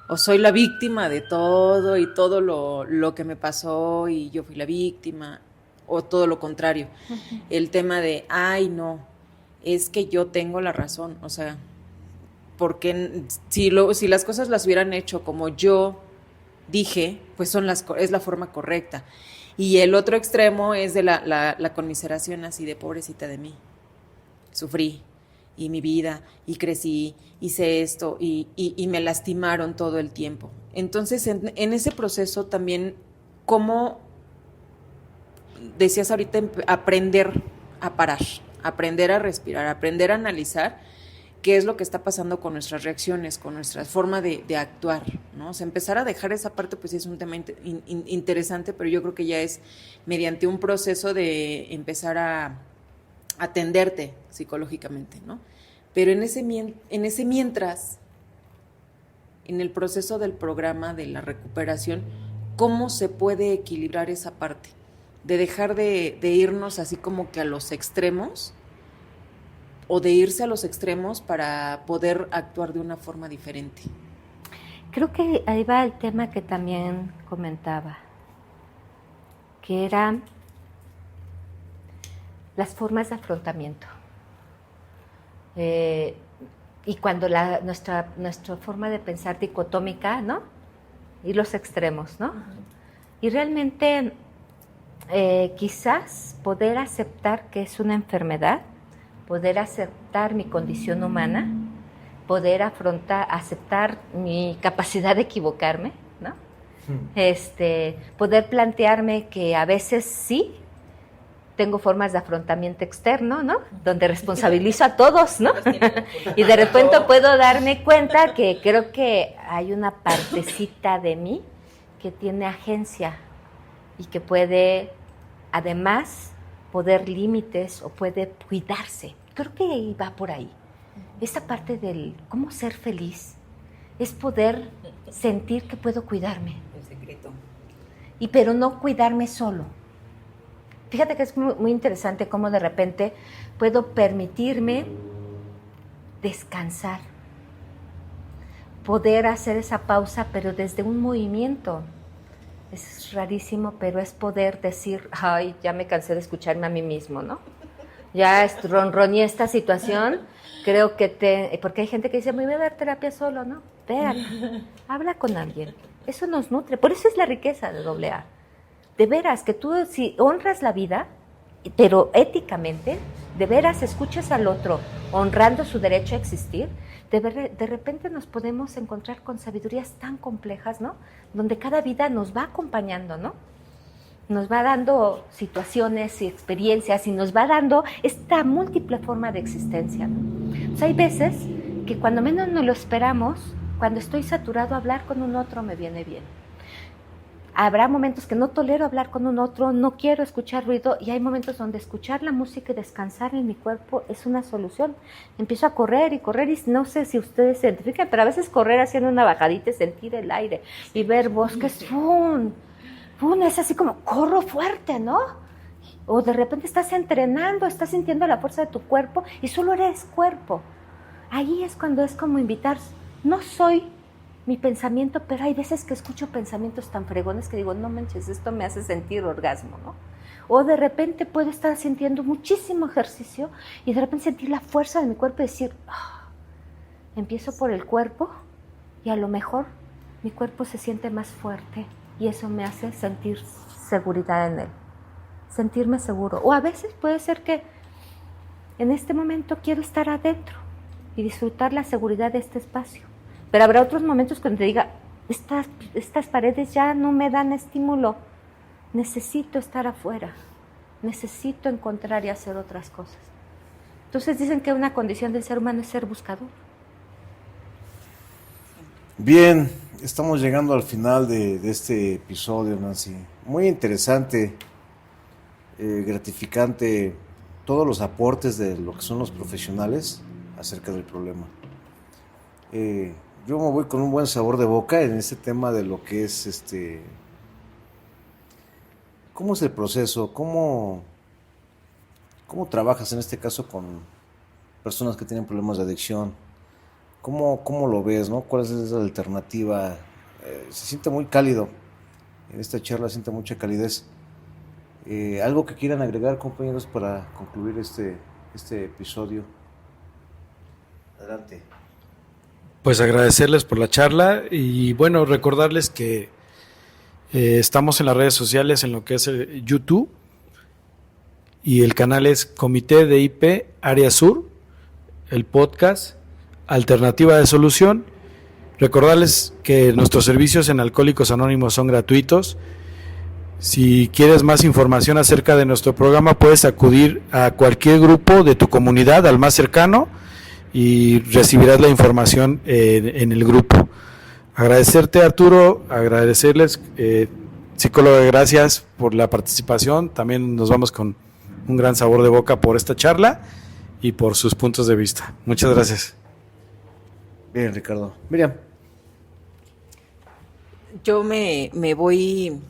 O soy la víctima de todo y todo lo que me pasó y yo fui la víctima, o todo lo contrario. Uh-huh. El tema de, ay, no, es que yo tengo la razón, o sea, porque si las cosas las hubieran hecho como yo dije, pues es la forma correcta. Y el otro extremo es de la conmiseración así de pobrecita de mí. Sufrí, y mi vida, y crecí, hice esto, y me lastimaron todo el tiempo. Entonces, en ese proceso también, ¿cómo decías ahorita? Aprender a parar, aprender a respirar, aprender a analizar qué es lo que está pasando con nuestras reacciones, con nuestra forma de actuar, ¿no? O sea, empezar a dejar esa parte, pues es un tema interesante, pero yo creo que ya es mediante un proceso de empezar a atenderte psicológicamente, ¿no? Pero en ese mientras, en el proceso del programa de la recuperación, ¿cómo se puede equilibrar esa parte? De dejar de irnos así como que a los extremos, o de irse a los extremos para poder actuar de una forma diferente. Creo que ahí va el tema que también comentaba, que eran las formas de afrontamiento. Y cuando nuestra forma de pensar dicotómica, ¿no? Y los extremos, ¿no? Uh-huh. Y realmente quizás poder aceptar que es una enfermedad, poder aceptar mi condición humana, poder aceptar mi capacidad de equivocarme, ¿no? Poder plantearme que a veces sí tengo formas de afrontamiento externo, ¿no? Donde responsabilizo a todos, ¿no? Y de repente puedo darme cuenta que creo que hay una partecita de mí que tiene agencia y que puede, además, poner límites o puede cuidarse. Creo que va por ahí. Esa parte del cómo ser feliz es poder sentir que puedo cuidarme. El secreto. Pero no cuidarme solo. Fíjate que es muy, muy interesante cómo de repente puedo permitirme descansar, poder hacer esa pausa, pero desde un movimiento. Es rarísimo, pero es poder decir, ay, ya me cansé de escucharme a mí mismo, ¿no? Ya ronroñé esta situación, creo que porque hay gente que dice, me voy a dar terapia solo, ¿no? Espérate, habla con alguien, eso nos nutre, por eso es la riqueza de AA. De veras, que tú si honras la vida, pero éticamente, de veras escuchas al otro, honrando su derecho a existir, de repente nos podemos encontrar con sabidurías tan complejas, ¿no? Donde cada vida nos va acompañando, ¿no? Nos va dando situaciones y experiencias y nos va dando esta múltiple forma de existencia, ¿no? O sea, hay veces que cuando menos nos lo esperamos, cuando estoy saturado, hablar con un otro me viene bien. Habrá momentos que no tolero hablar con un otro, no quiero escuchar ruido, y hay momentos donde escuchar la música y descansar en mi cuerpo es una solución. Empiezo a correr y no sé si ustedes se identifican, pero a veces correr haciendo una bajadita y sentir el aire y ver bosques, ¡pum! ¡Pum! Es así como corro fuerte, ¿no? O de repente estás entrenando, estás sintiendo la fuerza de tu cuerpo y solo eres cuerpo. Ahí es cuando es como invitar, no soy mi pensamiento, pero hay veces que escucho pensamientos tan fregones que digo, no manches, esto me hace sentir orgasmo, ¿no? O de repente puedo estar sintiendo muchísimo ejercicio y de repente sentir la fuerza de mi cuerpo y decir, empiezo por el cuerpo y a lo mejor mi cuerpo se siente más fuerte y eso me hace sentir seguridad en él, sentirme seguro. O a veces puede ser que en este momento quiero estar adentro y disfrutar la seguridad de este espacio. Pero habrá otros momentos cuando te diga, estas paredes ya no me dan estímulo, necesito estar afuera, necesito encontrar y hacer otras cosas. Entonces dicen que una condición del ser humano es ser buscador. Bien, estamos llegando al final de este episodio, Nancy. Muy interesante, gratificante, todos los aportes de lo que son los profesionales acerca del problema. yo me voy con un buen sabor de boca en este tema de lo que es ¿cómo es el proceso? ¿Cómo trabajas en este caso con personas que tienen problemas de adicción? ¿Cómo lo ves, no? ¿Cuál es esa alternativa? Se siente muy cálido. En esta charla siente mucha calidez. ¿Algo que quieran agregar, compañeros, para concluir este episodio? Adelante. Pues agradecerles por la charla y bueno, recordarles que estamos en las redes sociales en lo que es YouTube y el canal es Comité de IP Área Sur, el podcast Alternativa de Solución. Recordarles que nuestros servicios en Alcohólicos Anónimos son gratuitos. Si quieres más información acerca de nuestro programa, puedes acudir a cualquier grupo de tu comunidad, al más cercano, y recibirás la información en el grupo. Agradecerte, Arturo, agradecerles, psicóloga, gracias por la participación. También nos vamos con un gran sabor de boca por esta charla y por sus puntos de vista. Muchas gracias. Bien, Ricardo. Miriam. Yo me voy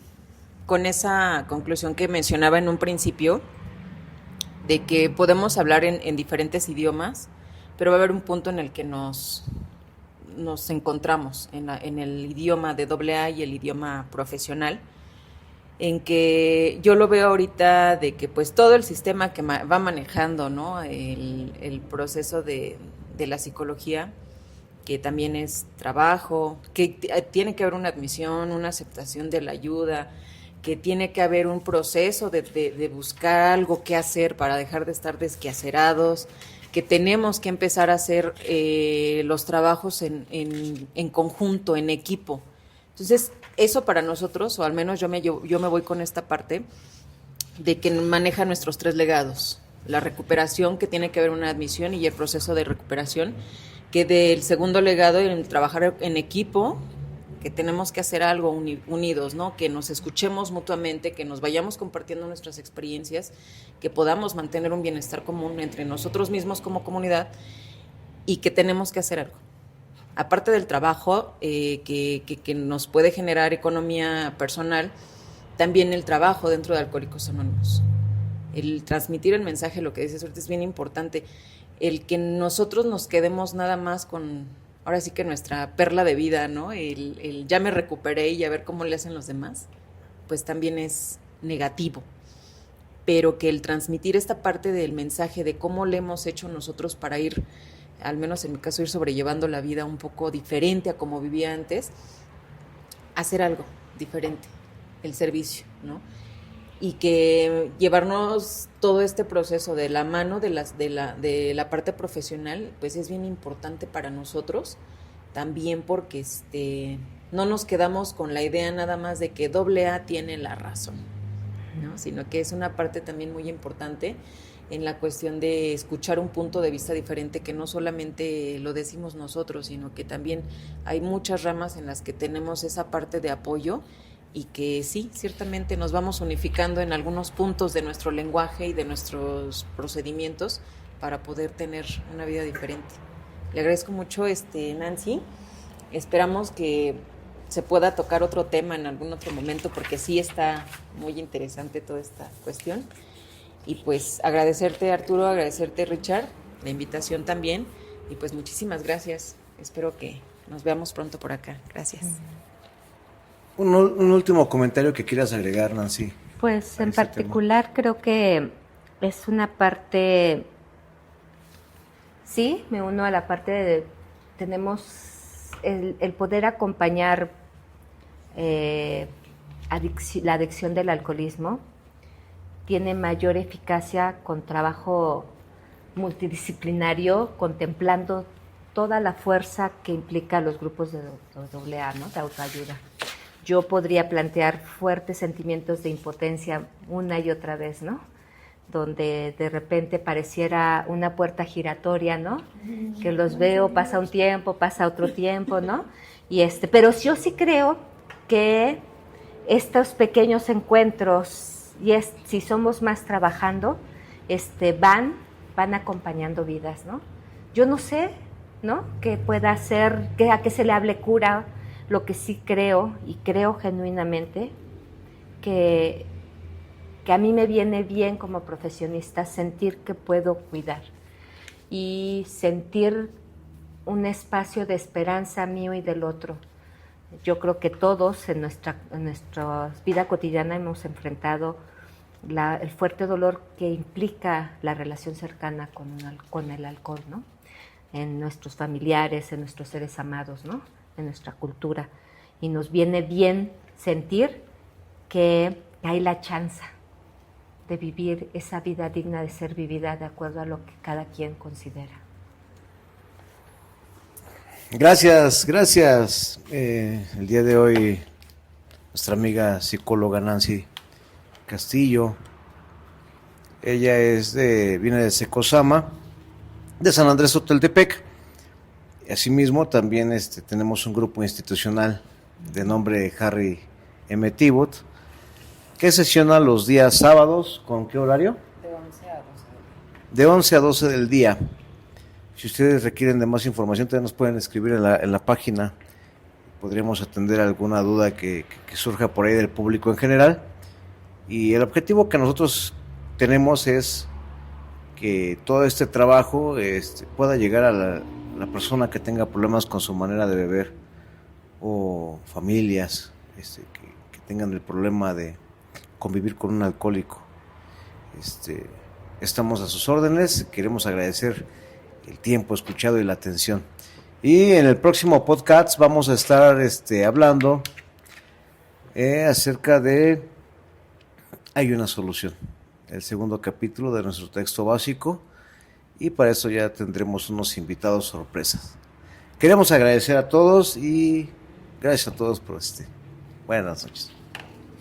con esa conclusión que mencionaba en un principio, de que podemos hablar en diferentes idiomas, pero va a haber un punto en el que nos encontramos en el idioma de AA y el idioma profesional, en que yo lo veo ahorita de que pues todo el sistema que va manejando, ¿no? el proceso de la psicología, que también es trabajo, que tiene que haber una admisión, una aceptación de la ayuda, que tiene que haber un proceso de buscar algo que hacer para dejar de estar desquacerados, que tenemos que empezar a hacer los trabajos en conjunto, en equipo. Entonces, eso para nosotros, o al menos yo me voy con esta parte, de que maneja nuestros 3 legados. La recuperación, que tiene que haber una admisión, y el proceso de recuperación, que del segundo legado, en trabajar en equipo, que tenemos que hacer algo unidos, ¿no? Que nos escuchemos mutuamente, que nos vayamos compartiendo nuestras experiencias, que podamos mantener un bienestar común entre nosotros mismos como comunidad, y que tenemos que hacer algo. Aparte del trabajo que nos puede generar economía personal, también el trabajo dentro de Alcohólicos Anónimos. El transmitir el mensaje, lo que dices ahorita, es bien importante. El que nosotros nos quedemos nada más con, ahora sí que nuestra perla de vida, ¿no? El ya me recuperé y a ver cómo le hacen los demás, pues también es negativo. Pero que el transmitir esta parte del mensaje de cómo le hemos hecho nosotros para ir, al menos en mi caso, ir sobrellevando la vida un poco diferente a como vivía antes, hacer algo diferente, el servicio, ¿no? Y que llevarnos todo este proceso de la mano de la parte profesional, pues es bien importante para nosotros, también porque no nos quedamos con la idea nada más de que AA tiene la razón, ¿no? Sino que es una parte también muy importante en la cuestión de escuchar un punto de vista diferente, que no solamente lo decimos nosotros, sino que también hay muchas ramas en las que tenemos esa parte de apoyo, y que sí, ciertamente nos vamos unificando en algunos puntos de nuestro lenguaje y de nuestros procedimientos para poder tener una vida diferente. Le agradezco mucho, Nancy. Esperamos que se pueda tocar otro tema en algún otro momento, porque sí está muy interesante toda esta cuestión. Y pues agradecerte, Arturo, agradecerte, Richard, la invitación también. Y pues muchísimas gracias. Espero que nos veamos pronto por acá. Gracias. Un último comentario que quieras agregar, Nancy. Pues en particular creo que es una parte, sí, me uno a la parte de tenemos el poder acompañar la adicción del alcoholismo, tiene mayor eficacia con trabajo multidisciplinario, contemplando toda la fuerza que implica los grupos de AA, ¿no? De autoayuda. Yo podría plantear fuertes sentimientos de impotencia una y otra vez, ¿no? Donde de repente pareciera una puerta giratoria, ¿no? Que los veo, pasa un tiempo, pasa otro tiempo, ¿no? Pero yo sí creo que estos pequeños encuentros, si somos más trabajando, van acompañando vidas, ¿no? Yo no sé ¿no? Que pueda ser, que a que se le hable cura, lo que sí creo, y creo genuinamente, que a mí me viene bien como profesionista sentir que puedo cuidar y sentir un espacio de esperanza mío y del otro. Yo creo que todos en nuestra vida cotidiana hemos enfrentado el fuerte dolor que implica la relación cercana con el alcohol, ¿no? En nuestros familiares, en nuestros seres amados, ¿no? En nuestra cultura. Y nos viene bien sentir que hay la chance de vivir esa vida digna de ser vivida de acuerdo a lo que cada quien considera. Gracias. El día de hoy, nuestra amiga psicóloga Nancy Castillo, ella viene de Secosama, de San Andrés Oteltepec. Asimismo, también tenemos un grupo institucional de nombre Harry M. Tibot, que sesiona los días sábados. ¿Con qué horario? De 11 a 12. De 11 a 12 del día. Si ustedes requieren de más información, también nos pueden escribir en la página. Podríamos atender alguna duda que surja por ahí del público en general. Y el objetivo que nosotros tenemos es que todo este trabajo pueda llegar a la persona que tenga problemas con su manera de beber, o familias que tengan el problema de convivir con un alcohólico. Estamos a sus órdenes. Queremos agradecer el tiempo escuchado y la atención. Y en el próximo podcast vamos a estar hablando acerca de Hay una solución, el segundo capítulo de nuestro texto básico, y para eso ya tendremos unos invitados sorpresas. Queremos agradecer a todos y gracias a todos por buenas noches.